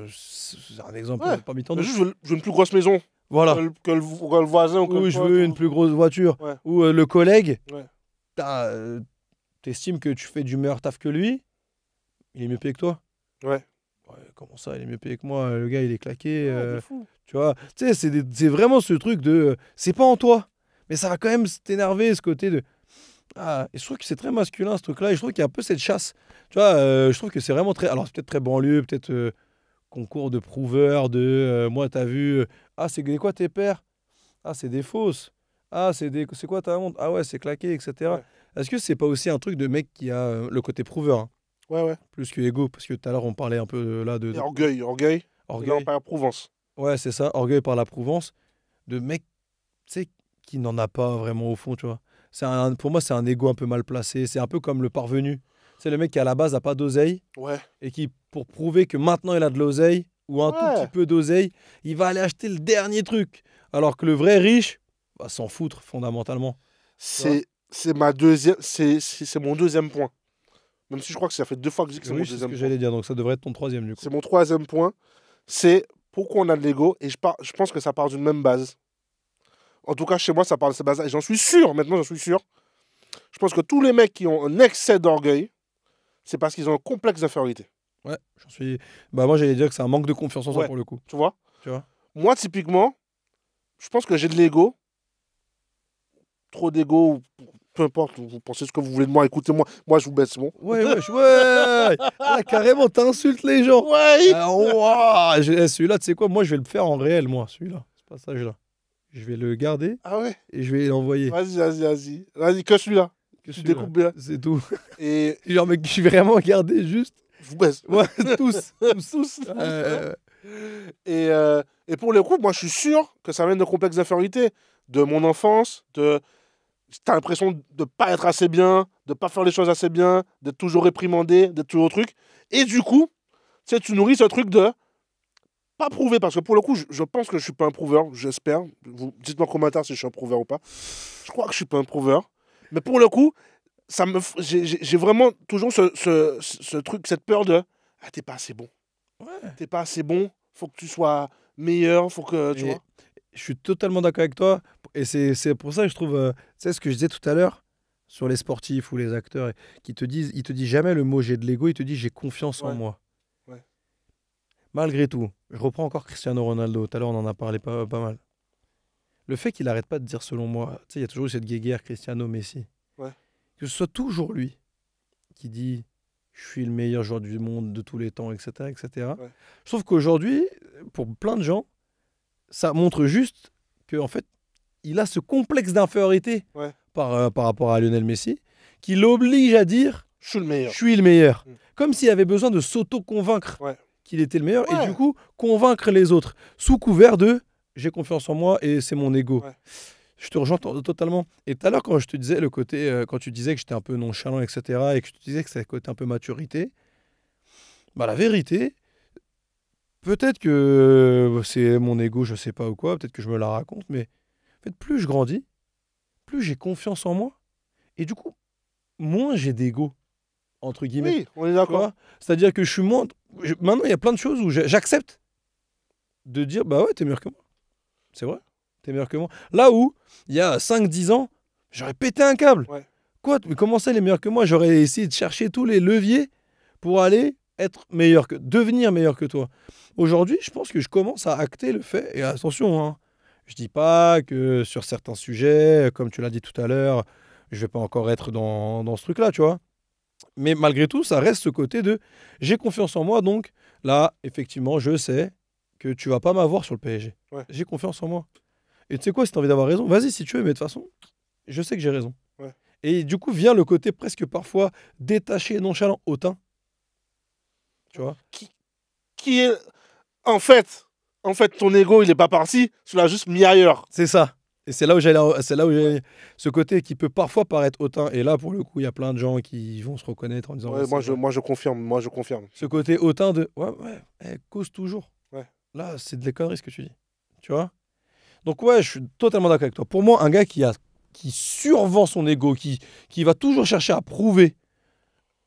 c'est un exemple Ouais. parmi tant Mais d'autres. juste, je veux une plus grosse maison Voilà. que le voisin ou que Ou le je pote, veux ou- une plus grosse voiture. Ouais. Ou le collègue, Ouais. t'estimes que tu fais du meilleur taf que lui, il est mieux payé que toi. Ouais. Ouais, comment ça, il est mieux payé que moi? Le gars, il est claqué. Ouais, de fou. Tu vois, tu sais, c'est vraiment ce truc de. C'est pas en toi, mais ça va quand même t'énerver, ce côté de. Ah, et je trouve que c'est très masculin, ce truc-là, et je trouve qu'il y a un peu cette chasse. Tu vois, je trouve que c'est vraiment très. Alors, c'est peut-être très banlieue, peut-être concours de prouveurs, de. Moi, t'as vu. Ah, c'est quoi tes pères? Ah, c'est des fausses. Ah, c'est quoi ta honte? Ah, ouais, c'est claqué, etc. Ouais. Est-ce que c'est pas aussi un truc de mec qui a le côté prouveur, hein, Ouais. plus que ego? Parce que tout à l'heure, on parlait un peu là de Et orgueil. Là, on orgueil. parle Provence. Ouais, c'est ça, orgueil par la prouvence, de mec, tu sais, qui n'en a pas vraiment au fond, tu vois. Pour moi, c'est un ego un peu mal placé. C'est un peu comme le parvenu. C'est le mec qui, à la base, n'a pas d'oseille Ouais. et qui, pour prouver que maintenant il a de l'oseille ou un tout Ouais. petit peu d'oseille, il va aller acheter le dernier truc. Alors que le vrai riche va s'en foutre fondamentalement. C'est ma deuxième. C'est mon deuxième point. Même si je crois que ça fait 2 fois que je dis que c'est Oui, mon c'est ce deuxième que point. j'allais dire, donc ça devrait être ton troisième du coup. C'est mon troisième point. C'est pourquoi on a de l'ego. Et je pense que ça part d'une même base. En tout cas, chez moi, ça part de cette base-là. Et j'en suis sûr, maintenant, j'en suis sûr. Je pense que tous les mecs qui ont un excès d'orgueil, c'est parce qu'ils ont un complexe d'infériorité. Ouais, j'en suis. Bah, moi, j'allais dire que c'est un manque de confiance en soi Ouais. pour le coup. Tu vois? Tu vois? Moi, typiquement, je pense que j'ai de l'ego. Trop d'ego, peu importe, vous pensez ce que vous voulez de moi, écoutez-moi. Moi, je vous baisse, c'est bon. Ouais. Là, carrément, t'insultes les gens. Ouais. Ah, ouah, celui-là, tu sais quoi? Moi, je vais le faire en réel, moi, celui-là. Ce passage-là. Je vais le garder Ah ouais? et je vais l'envoyer. Vas-y. Vas-y, que celui-là. Que Tu celui-là. découpes bien. C'est tout. Et Genre, mec, je vais vraiment garder juste. je vous baisse. Ouais, tous. Tous. Et pour le coup, moi, je suis sûr que ça vient de complexe d'infériorité. De mon enfance, t'as l'impression de ne pas être assez bien, de ne pas faire les choses assez bien, d'être toujours réprimandé, d'être toujours au truc. Et du coup, tu sais, tu nourris ce truc de pas prouver, parce que pour le coup, je pense que je suis pas un prouveur, j'espère. Dites-moi en commentaire si je suis un prouveur ou pas. Je crois que je suis pas un prouveur. Mais pour le coup, j'ai vraiment toujours ce truc, cette peur de ah, t'es pas assez bon. Ouais. T'es pas assez bon, faut que tu sois meilleur, faut que. Tu Et vois. je suis totalement d'accord avec toi. Et c'est pour ça que je trouve. Tu sais ce que je disais tout à l'heure sur les sportifs ou les acteurs qui te disent, ils te disent jamais le mot j'ai de l'ego, ils te disent j'ai confiance en Ouais. moi. Ouais. Malgré tout, je reprends encore Cristiano Ronaldo. Tout à l'heure, on en a parlé pas mal. Le fait qu'il arrête pas de dire selon moi, tu sais, il y a toujours eu cette guéguerre Cristiano Messi. Ouais. Que ce soit toujours lui qui dit je suis le meilleur joueur du monde de tous les temps, etc. etc. Ouais. Je trouve qu'aujourd'hui, pour plein de gens, ça montre juste qu'en fait, il a ce complexe d'infériorité Ouais. par rapport à Lionel Messi qui l'oblige à dire Je suis le meilleur. je suis le meilleur. Mm. Comme s'il avait besoin de s'auto-convaincre Ouais. qu'il était le meilleur Ouais. et du coup convaincre les autres sous couvert de j'ai confiance en moi et c'est mon ego. Ouais. Je te rejoins totalement. Et tout à l'heure, quand je te disais le côté, quand tu disais que j'étais un peu nonchalant, etc., et que je te disais que c'est le côté un peu maturité, bah la vérité, peut-être que c'est mon ego, je sais pas ou quoi, peut-être que je me la raconte, mais en fait, plus je grandis, plus j'ai confiance en moi, et du coup, moins j'ai d'ego, entre guillemets. Oui, on est Tu d'accord. vois. C'est-à-dire que je suis moins. Maintenant, il y a plein de choses où j'accepte de dire bah ouais, t'es meilleur que moi. C'est vrai, t'es meilleur que moi. Là où, il y a 5-10 ans, j'aurais pété un câble. Ouais. Quoi, mais comment ça, les meilleurs que moi? J'aurais essayé de chercher tous les leviers pour aller devenir meilleur que toi. Aujourd'hui, je pense que je commence à acter le fait, et attention, hein, je dis pas que sur certains sujets, comme tu l'as dit tout à l'heure, je vais pas encore être dans ce truc-là, tu vois. Mais malgré tout, ça reste ce côté de j'ai confiance en moi, donc là, effectivement, je sais que tu vas pas m'avoir sur le PSG. Ouais. J'ai confiance en moi. Et tu sais quoi, si tu as envie d'avoir raison, vas-y si tu veux, mais de toute façon, je sais que j'ai raison. Ouais. Et du coup, vient le côté presque parfois détaché et nonchalant, hautain. Tu vois? Qui est. En fait, ton ego, il n'est pas parti, tu l'as juste mis ailleurs. C'est ça. Et c'est là où j'allais. Ce côté qui peut parfois paraître hautain. Et là, pour le coup, il y a plein de gens qui vont se reconnaître en disant. Ouais, Ouais, c'est vrai. moi, je confirme. Ce côté hautain de ouais, elle cause toujours. Ouais. Là, c'est de la connerie ce que tu dis. Tu vois? Donc, ouais, je suis totalement d'accord avec toi. Pour moi, un gars qui survend son ego, qui va toujours chercher à prouver.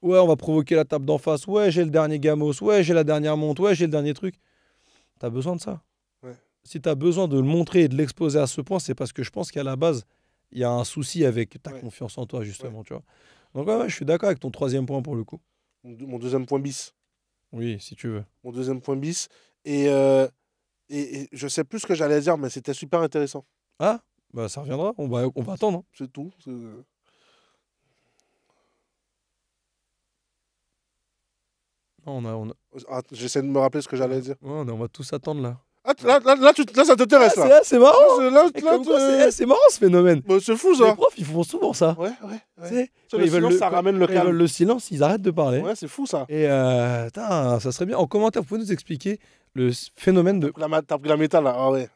Ouais, on va provoquer la table d'en face. Ouais, j'ai le dernier gamos. Ouais, j'ai la dernière montre. Ouais, j'ai le dernier truc. T'as besoin de ça. Ouais. Si t'as besoin de le montrer et de l'exposer à ce point, c'est parce que je pense qu'à la base, il y a un souci avec ta Ouais. confiance en toi, justement. Tu vois? Donc, ouais, je suis d'accord avec ton troisième point pour le coup. Mon deuxième point bis. Oui, si tu veux. Mon deuxième point bis. Et je sais plus ce que j'allais dire, mais c'était super intéressant. Ah, bah ça reviendra. On va attendre. Hein. C'est tout. Non, J'essaie de me rappeler ce que j'allais dire. ouais, on va tous attendre là. Ah, là, ça t'intéresse, là. C'est marrant. Là, Et comme quoi, c'est marrant ce phénomène. bah, c'est fou, Les ça. profs, ils font souvent ça. Ouais. Tu sais, Ça, le silence, ça ramène le quand ils veulent calme. le silence, ils arrêtent de parler. Ouais, c'est fou, ça. Et putain, ça serait bien. En commentaire, vous pouvez nous expliquer le phénomène de T'as pris la métal, là. Ah ouais.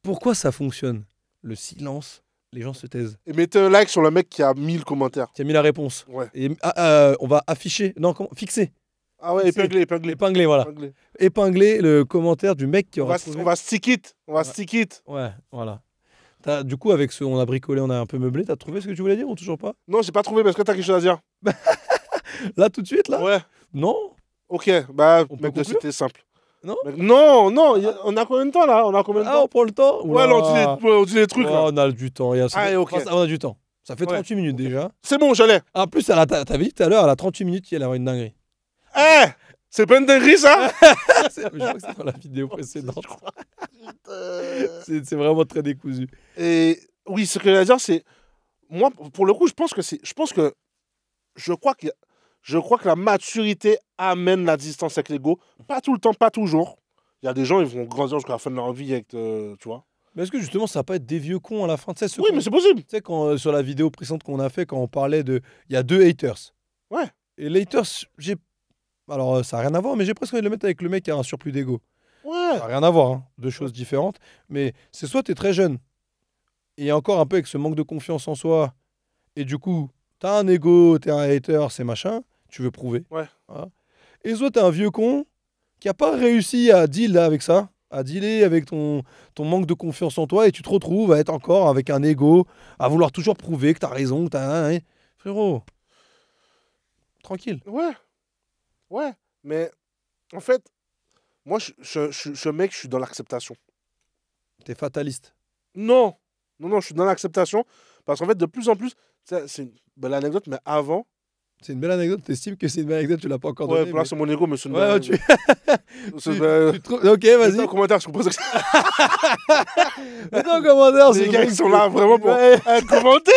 pourquoi ça fonctionne. Le silence, les gens se taisent. Et mettez un like sur le mec qui a 1000 commentaires. Tu as mis la réponse. Ouais. Et on va afficher, non, fixer, Ah ouais, épinglé. épingler, voilà. Épinglé. Épingler le commentaire du mec qui On aura va, trouvé. on va stick it. Ouais, voilà. Du coup, avec on a bricolé, on a un peu meublé. T'as trouvé ce que tu voulais dire ou toujours pas? Non, j'ai pas trouvé, mais est-ce que t'as quelque chose à dire? Là, tout de suite, là? Ouais. Non? Ok, bah, On peut mec, conclure c'était simple. Non? Non, non, on a combien de temps là? On a combien de Ah, temps? on prend le temps? Ouais, là, Oula. on dit les trucs Oh, là. on a du temps. Ok. On a du temps. Ça fait Ouais. 38 minutes déjà. C'est bon, je l'ai. En plus, t'as vu tout à l'heure, elle a 38 minutes, elle a une dinguerie. Eh, c'est pas une dinguerie ça? Je crois que c'est dans la vidéo précédente. C'est vraiment très décousu. Et oui, ce que je veux dire, c'est. Moi, pour le coup, je pense que. Je crois que la maturité amène la distance avec l'ego. Pas tout le temps, pas toujours. Il y a des gens, ils vont grandir jusqu'à la fin de leur vie avec. Tu vois? Mais est-ce que justement, ça va pas être des vieux cons à la fin? Tu sais, Oui, mais c'est possible. tu sais, sur la vidéo précédente qu'on a fait, quand on parlait de. Il y a 2 haters. Ouais. Et les haters, alors, ça n'a rien à voir, mais j'ai presque envie de le mettre avec le mec qui a un surplus d'ego. Ouais. Ça n'a rien à voir, hein. Deux choses différentes. Mais c'est soit tu es très jeune, et encore un peu avec ce manque de confiance en soi, et du coup, tu as un ego, tu es un hater, c'est machin, tu veux prouver. Ouais. Voilà. Et soit tu es un vieux con qui n'a pas réussi à deal là, avec ça, à dealer avec ton manque de confiance en toi, et tu te retrouves à être encore avec un ego, à vouloir toujours prouver que tu as raison, que tu as. Frérot, tranquille. Ouais. Ouais. Mais en fait, moi, je mec, je suis dans l'acceptation. Tu es fataliste. Non. Non, je suis dans l'acceptation. Parce qu'en fait, de plus en plus, c'est une belle anecdote, mais avant. C'est une belle anecdote, t'estimes que c'est une belle anecdote, tu l'as pas encore Ouais, donnée. là, c'est mon ego, mais c'est une Ouais, belle tu... anecdote. Ok, vas-y. En commentaire, je comprends ça. Mets-toi en commentaire. Les gars, ils sont là vraiment pour Ouais. commenter.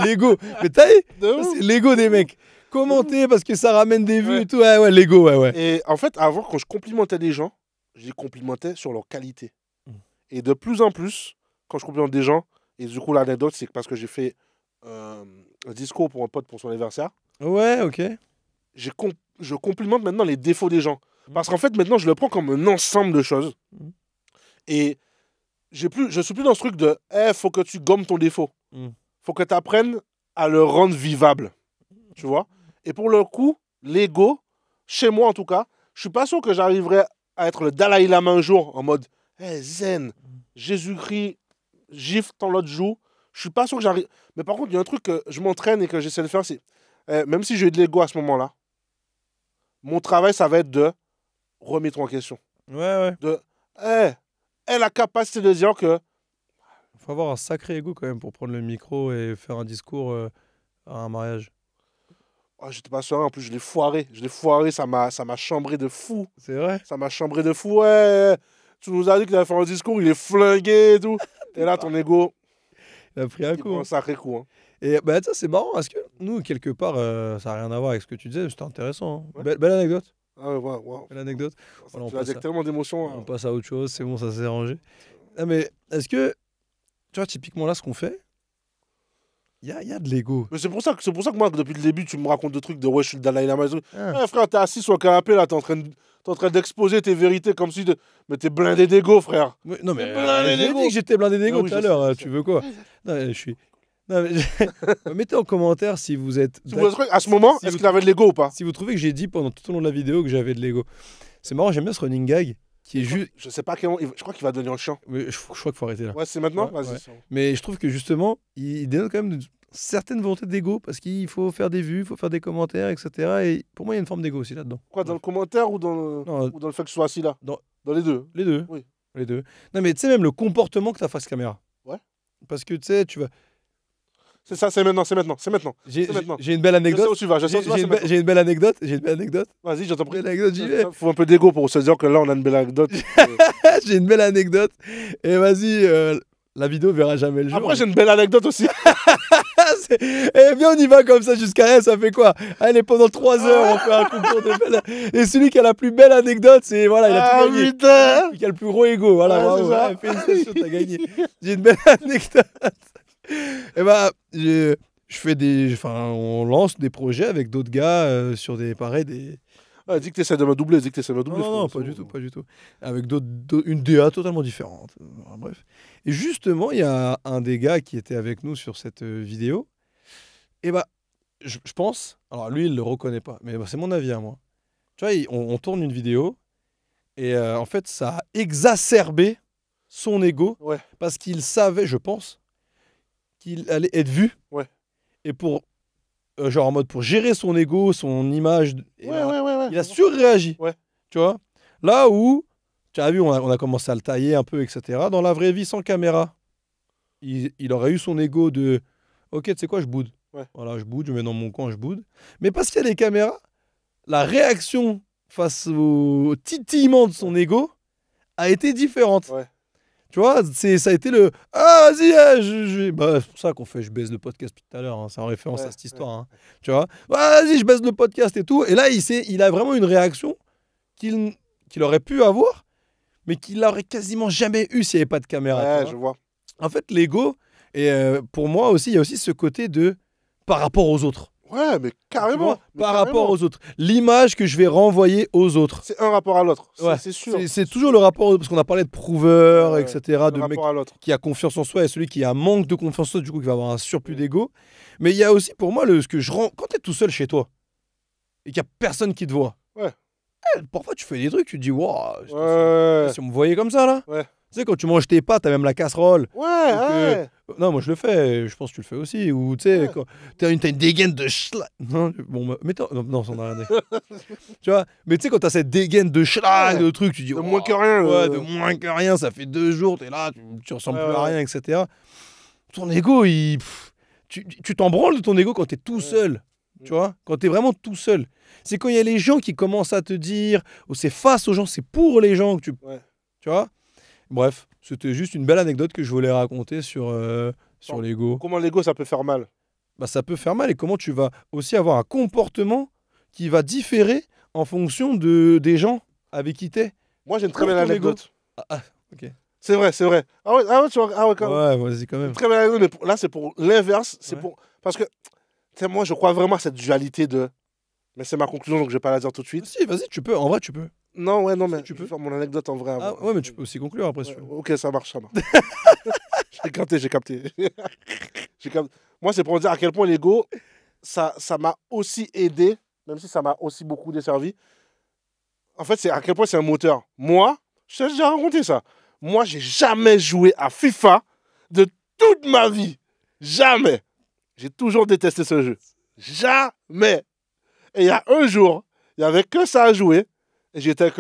L'ego. Mais t'as vu, De ouf. c'est l'ego des mecs. Commenter parce que ça ramène des vues Ouais. et tout. Ouais, l'ego, ouais. Et en fait, avant, quand je complimentais les gens, je les complimentais sur leur qualité. Mm. Et de plus en plus, quand je complimente des gens, et du coup, l'anecdote, c'est que parce que j'ai fait un discours pour un pote pour son anniversaire, Ouais, ok. je complimente maintenant les défauts des gens. Mm. Parce qu'en fait, maintenant, je le prends comme un ensemble de choses. Mm. Et je suis plus dans ce truc de faut que tu gommes ton défaut. Mm. Faut que tu apprennes à le rendre vivable. Tu vois? Et pour le coup, l'ego, chez moi en tout cas, je suis pas sûr que j'arriverai à être le Dalai Lama un jour en mode zen, Jésus-Christ, gifle dans l'autre joue. Je suis pas sûr que j'arrive. Mais par contre, il y a un truc que je m'entraîne et que j'essaie de faire, c'est même si j'ai de l'ego à ce moment-là, mon travail, ça va être de remettre en question. Ouais. De la capacité de dire que Faut avoir un sacré ego quand même pour prendre le micro et faire un discours à un mariage. j'étais pas serein, en plus je l'ai foiré. Ça m'a chambré de fou. C'est vrai? Ça m'a chambré de fou. Ouais, tu nous as dit qu'il allait faire un discours, il est flingué et tout. Et là, ton ego, Il a pris un il coup. prend Hein. un sacré coup. Hein. Et bah, ça, c'est marrant parce que nous, quelque part, ça n'a rien à voir avec ce que tu disais, mais c'était intéressant. Hein. Ouais. Belle anecdote. Ah ouais, ouais. Belle anecdote. Voilà, on Tu as passe dit à- tellement d'émotions. On Hein. passe à autre chose, c'est bon, ça s'est rangé. Ah, mais est-ce que, tu vois, typiquement là, ce qu'on fait, il y a de l'ego. Mais c'est pour ça que moi, depuis le début, tu me racontes des trucs de ouais, je suis le Dalai Lama. Ah. Frère, t'es assis sur le canapé, là, t'es en train d'exposer tes vérités comme si. Mais t'es blindé d'ego, frère. Oui, non, mais T'es blindé j'ai d'ego. dit que j'étais blindé d'ego Ah oui, tout à je l'heure, sais, hein, je tu sais. veux quoi? Non, mais je suis. Non, mais... Mettez en commentaire si vous êtes. Tu vois, à ce moment, Si est-ce vous- qu'il avait de l'ego ou pas? Si vous trouvez que j'ai dit pendant tout au long de la vidéo que j'avais de l'ego. C'est marrant, j'aime bien ce running gag qui est juste. Je sais pas comment. Je crois qu'il va devenir chiant. Je crois qu'il faut arrêter là. Ouais, c'est maintenant? Ouais, Vas-y. ouais. Mais je trouve que justement, il dénote quand même une certaine volonté d'ego parce qu'il faut faire des vues, il faut faire des commentaires, etc. Et pour moi, il y a une forme d'ego aussi là-dedans. Quoi, dans le commentaire ou Non, ou dans le fait que tu sois assis là? Dans- Les deux. les deux. Oui. Les deux. Non, mais tu sais, même le comportement que tu as face caméra. Ouais. Parce que tu sais, tu vas. C'est ça, c'est maintenant. C'est maintenant. J'ai C'est maintenant. j'ai une belle Je sais anecdote. où tu vas, je sais où tu vas, c'est maintenant. J'ai une belle anecdote. J'ai une belle anecdote. Vas-y, j'entends pris. Belle anecdote, j'y vais. Il faut un peu d'ego pour se dire que là, on a une belle anecdote. J'ai une belle anecdote. Et vas-y, la vidéo verra jamais le jour. Après, j'ai une belle anecdote aussi. Eh bien, on y va comme ça jusqu'à elle, ça fait quoi? Allez, pendant 3 heures, on fait un concours de belles. Et celui qui a la plus belle anecdote, c'est. Voilà, il a tout gagné. putain! Celui qui a le plus gros ego. Voilà, Ouais, bravo. c'est ça. Ouais, félicitations, t'as gagné. J'ai une belle anecdote. Et bah, je fais des. Enfin, on lance des projets avec d'autres gars sur des. Pareil, des. Ah, dis que t'essaies de me doubler, Non, pas du tout, pas du tout. Avec une DA totalement différente. Bref. Et justement, il y a un des gars qui était avec nous sur cette vidéo. Et bah, je pense, alors lui, il le reconnaît pas, mais bah, c'est mon avis à moi. Tu vois, on tourne une vidéo et en fait, ça a exacerbé son ego Ouais. parce qu'il savait, je pense, qu'il allait être vu. Ouais. Et pour, genre en mode, pour gérer son ego, son image, et bah, Ouais. il a surréagi. Ouais. Tu vois? Là où, tu as vu, on a commencé à le tailler un peu, etc. Dans la vraie vie, sans caméra, il aurait eu son ego de ok, tu sais quoi, je boude. Ouais. Voilà, je boude, je me mets dans mon coin, je boude. Mais parce qu'il y a des caméras, la réaction face au titillement de son ego a été différente. Ouais. Tu vois, ça a été le ah, vas-y, bah, c'est pour ça qu'on fait je baise le podcast tout à l'heure, hein, c'est en référence Ouais, à cette histoire. Hein. Tu vois, ah, vas-y, je baise le podcast et tout. Et là, il a vraiment une réaction qu'il aurait pu avoir, mais qu'il n'aurait quasiment jamais eu s'il n'y avait pas de caméra. Ouais, Tu vois. je vois. En fait, l'ego, et pour moi aussi, il y a aussi ce côté de par rapport aux autres. Ouais, mais Tu carrément. vois, mais par carrément. rapport aux autres. L'image que je vais renvoyer aux autres. C'est un rapport à l'autre. Ouais, C'est sûr. c'est toujours le rapport, parce qu'on a parlé de prouveur, Ouais, etc., le de mec rapport à l'autre. qui a confiance en soi et celui qui a un manque de confiance en soi, du coup, qui va avoir un surplus d'ego. Mais il y a aussi, pour moi, ce que je rends. Quand tu es tout seul chez toi et qu'il n'y a personne qui te voit, Ouais. parfois tu fais des trucs, tu te dis, waouh, Ouais. si on me voyait comme ça, là. Ouais. Tu sais, quand tu manges tes pâtes, t'as même la casserole. Ouais, Donc, ouais. non, moi je le fais, je pense que tu le fais aussi. Ou tu sais, Ouais. quand t'as une dégaine de schlag. Non, bon, mais non, ça n'a rien dit. Tu vois, mais tu sais, quand t'as cette dégaine de schlag, Ouais. de trucs, tu dis. De moins que rien. Ouais, de moins que rien, ça fait 2 jours, t'es là, tu ressembles Ouais, plus à ouais. rien, etc. Ton ego, tu t'en branles de ton ego quand t'es tout Ouais. seul. Tu vois, quand t'es vraiment tout seul. C'est quand il y a les gens qui commencent à te dire, ou c'est face aux gens, c'est pour les gens que tu. Ouais. Tu vois. Bref, c'était juste une belle anecdote que je voulais raconter sur Bon. l'ego. Comment l'ego, ça peut faire mal. Bah, ça peut faire mal et comment tu vas aussi avoir un comportement qui va différer en fonction des gens avec qui t'es. Moi, j'ai une très Pour belle ton ego. anecdote. Ok. C'est vrai, c'est vrai. Ah ouais, tu vois, ah ouais, quand même. Ouais, vas-y quand même. Une très belle anecdote, mais là, c'est pour l'inverse. C'est Ouais. pour... Parce que, tu sais, moi, je crois vraiment à cette dualité de... Mais c'est ma conclusion, donc je vais pas la dire tout de suite. Si, vas-y, tu peux. En vrai, tu peux. Non, ouais, non, mais tu je peux. vais faire mon anecdote en vrai Ah, avant. ouais, mais tu peux aussi conclure après si Ouais, tu veux. ok, ça marche, ça marche. J'ai capté. J'ai capté. Moi, c'est pour dire à quel point l'ego, ça m'a aussi aidé, même si ça m'a aussi beaucoup desservi. En fait, c'est à quel point c'est un moteur. Moi, je t'ai déjà raconté ça. Moi, j'ai jamais joué à FIFA de toute ma vie. Jamais. J'ai toujours détesté ce jeu. Jamais. Et il y a un jour, il n'y avait que ça à jouer. Et j'étais avec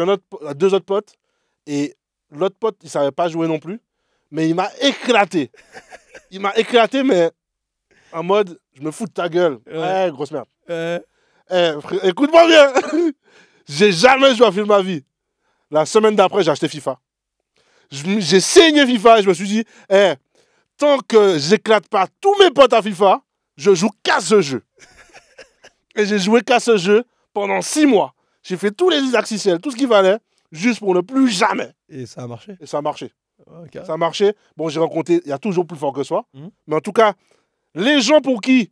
deux autres potes. Et l'autre pote, il ne savait pas jouer non plus. Mais il m'a éclaté. Il m'a éclaté, mais en mode, je me fous de ta gueule. Ouais, grosse merde. Écoute-moi bien. J'ai jamais joué à FIFA de ma vie. La semaine d'après, j'ai acheté FIFA. J'ai saigné FIFA et je me suis dit, tant que j'éclate pas tous mes potes à FIFA, je joue qu'à ce jeu. Et j'ai joué qu'à ce jeu pendant 6 mois. J'ai fait tous les exercices, tout ce qu'il fallait, juste pour ne plus jamais. Et ça a marché. Et ça a marché. Ok. Ça a marché. Bon, j'ai rencontré, il y a toujours plus fort que soi. Mhm. Mais en tout cas, les gens pour qui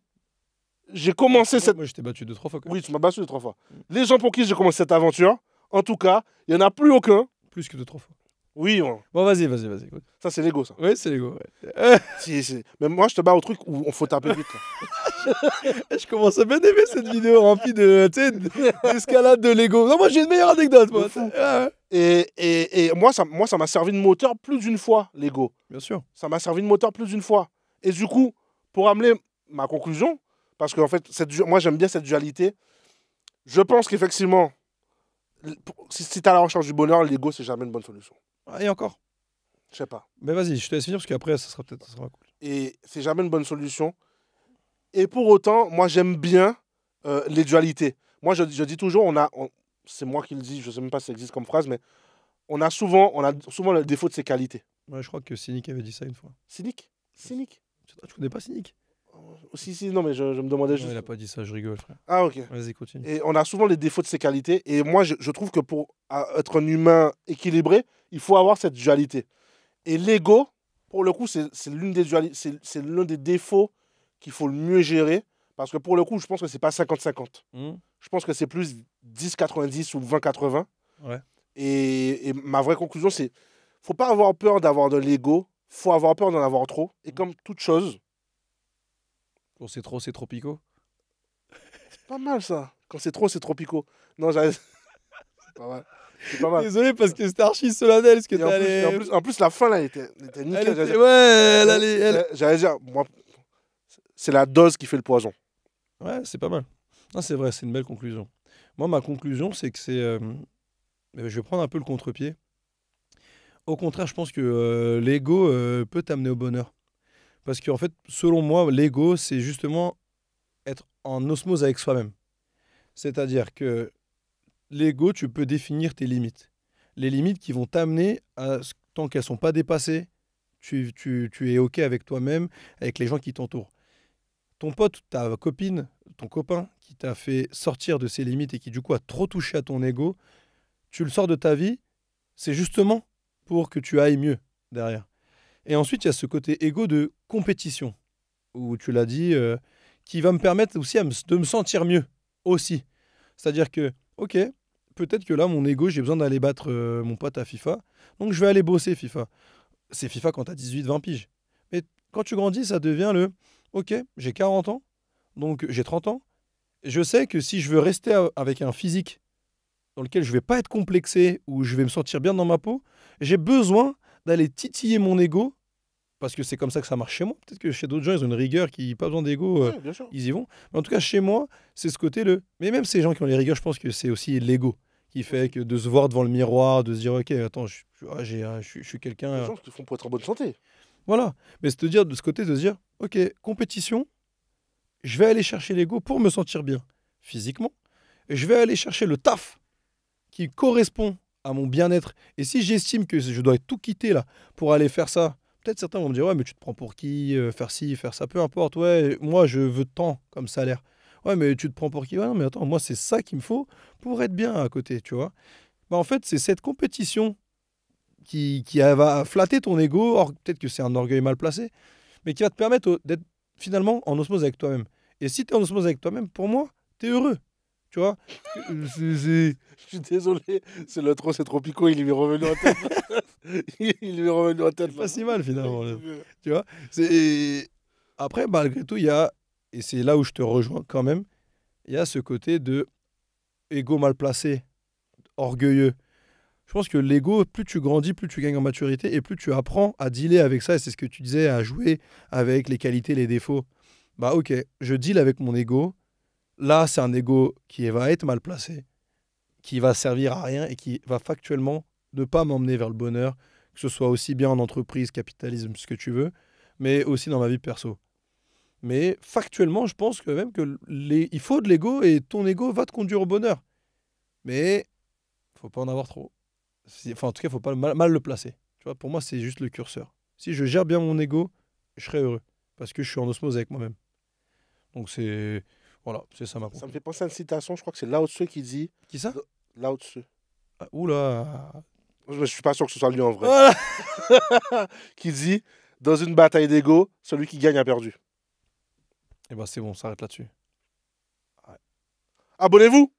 j'ai commencé cette... Moi, je t'ai battu 2-3 fois. Quand même. Oui, tu m'as battu 2-3 fois. Les gens pour qui j'ai commencé cette aventure, en tout cas, il n'y en a plus aucun. Plus que 2-3 fois. Oui, Bon, vas-y. Écoute. ça c'est l'ego, ça. Ouais, c'est l'ego. Ouais. Mais moi, je te bats au truc où on faut taper vite. Là. Je commence à bien aimer cette vidéo remplie d'escalade de l'ego. Non, moi, j'ai une meilleure anecdote, moi. De fou. Ouais. Et moi, ça m'a servi de moteur plus d'une fois, l'ego. Bien sûr. Ça m'a servi de moteur plus d'une fois. Et du coup, pour amener ma conclusion, parce qu'en fait, moi, j'aime bien cette dualité, je pense qu'effectivement, si tu es à la recherche du bonheur, l'ego, c'est jamais une bonne solution. Ah, et encore. Je sais pas. Mais vas-y, je te laisse finir parce qu'après, ça sera cool. Et c'est jamais une bonne solution. Et pour autant, moi, j'aime bien les dualités. Moi, je dis toujours, c'est moi qui le dis, je sais même pas si ça existe comme phrase, mais on a souvent le défaut de ses qualités. Ouais, je crois que Cynic avait dit ça une fois. Cynique. Tu connais pas Cynic? Si, non, mais je me demandais Non, juste. il a pas dit ça, je rigole, frère. Ah, ok. Vas-y, continue. Et on a souvent les défauts de ses qualités. Et moi, je trouve que pour être un humain équilibré, il faut avoir cette dualité. Et l'ego, pour le coup, c'est l'un des défauts qu'il faut le mieux gérer. Parce que pour le coup, je pense que c'est pas 50-50. Je pense que c'est plus 10-90 ou 20-80. Ouais. Et ma vraie conclusion, c'est faut pas avoir peur d'avoir de l'ego. Faut avoir peur d'en avoir trop. Et comme toute chose, Quand c'est trop pico. c'est pas mal ça. Quand c'est trop pico. Non, j'avais... c'est pas mal. C'est pas mal. Désolé parce que c'était archi solennel ce que Et t'as allé. en plus, la fin, là, elle était nickel. Elle était- Ouais, elle allait. J'allais dire, moi, c'est la dose qui fait le poison. Ouais, c'est pas mal. Non, c'est vrai, c'est une belle conclusion. Moi, ma conclusion, c'est que je vais prendre un peu le contre-pied. Au contraire, je pense que l'ego peut t'amener au bonheur. Parce qu'en fait, selon moi, l'ego, c'est justement être en osmose avec soi-même. C'est-à-dire que l'ego, tu peux définir tes limites. Les limites qui vont t'amener à, tant qu'elles ne sont pas dépassées, tu es OK avec toi-même, avec les gens qui t'entourent. Ton pote, ta copine, ton copain qui t'a fait sortir de ses limites et qui du coup a trop touché à ton ego, tu le sors de ta vie, c'est justement pour que tu ailles mieux derrière. Et ensuite, il y a ce côté égo de compétition, où tu l'as dit, qui va me permettre aussi de me sentir mieux aussi. C'est-à-dire que, ok, peut-être que là, mon ego, j'ai besoin d'aller battre mon pote à FIFA, donc je vais aller bosser FIFA. C'est FIFA quand tu as 18-20 piges. Mais quand tu grandis, ça devient le, ok, j'ai 40 ans, donc j'ai 30 ans, je sais que si je veux rester avec un physique dans lequel je ne vais pas être complexé, où je vais me sentir bien dans ma peau, j'ai besoin d'aller titiller mon ego, parce que c'est comme ça que ça marche chez moi. Peut-être que chez d'autres gens, ils ont une rigueur qui n'ont pas besoin d'ego, Ouais, bien sûr. ils y vont. Mais en tout cas, chez moi, c'est ce côté le. Mais même ces gens qui ont les rigueurs, je pense que c'est aussi l'ego qui fait Aussi. que de se voir devant le miroir, de se dire, ok, attends, je suis quelqu'un. Les gens qui le font pour être en bonne santé. Voilà. Mais c'est de dire de ce côté, de se dire, ok, compétition, je vais aller chercher l'ego pour me sentir bien physiquement. Et je vais aller chercher le taf qui correspond à mon bien-être. Et si j'estime que je dois tout quitter là pour aller faire ça, peut-être certains vont me dire ouais mais tu te prends pour qui, faire ci, faire ça, peu importe, ouais, moi je veux tant comme salaire. Ouais mais tu te prends pour qui? Ouais non mais attends, moi c'est ça qu'il me faut pour être bien à côté, tu vois. Bah, en fait c'est cette compétition qui va flatter ton ego, or peut-être que c'est un orgueil mal placé, mais qui va te permettre d'être finalement en osmose avec toi-même. Et si tu es en osmose avec toi-même, pour moi, tu es heureux. Tu vois. Je suis désolé, c'est le trop, c'est Tropico, il lui est revenu en tête. Il lui est revenu en tête. C'est pas si mal finalement. Là. Là. Tu vois. Après, malgré tout, il y a, et c'est là où je te rejoins quand même, il y a ce côté de ego mal placé, orgueilleux. Je pense que l'ego, plus tu grandis, plus tu gagnes en maturité et plus tu apprends à dealer avec ça. Et c'est ce que tu disais, à jouer avec les qualités, les défauts. Bah ok, je deal avec mon ego. Là, c'est un ego qui va être mal placé, qui va servir à rien et qui va factuellement ne pas m'emmener vers le bonheur, que ce soit aussi bien en entreprise, capitalisme, ce que tu veux, mais aussi dans ma vie perso. Mais factuellement, je pense que même que il faut de l'ego et ton ego va te conduire au bonheur. Mais faut pas en avoir trop. Enfin, en tout cas, faut pas mal le placer. Tu vois, pour moi, c'est juste le curseur. Si je gère bien mon ego, je serai heureux parce que je suis en osmose avec moi-même. Donc c'est voilà, c'est ça ma Ça me conclusion. fait penser à une citation, je crois que c'est Lao Tzu qui dit. Qui ça? Lao Tzu. Ah, oula. Je suis pas sûr que ce soit lui en vrai. Voilà. Qui dit dans une bataille d'ego, celui qui gagne a perdu. Et ben c'est bon, on s'arrête là-dessus. Abonnez-vous!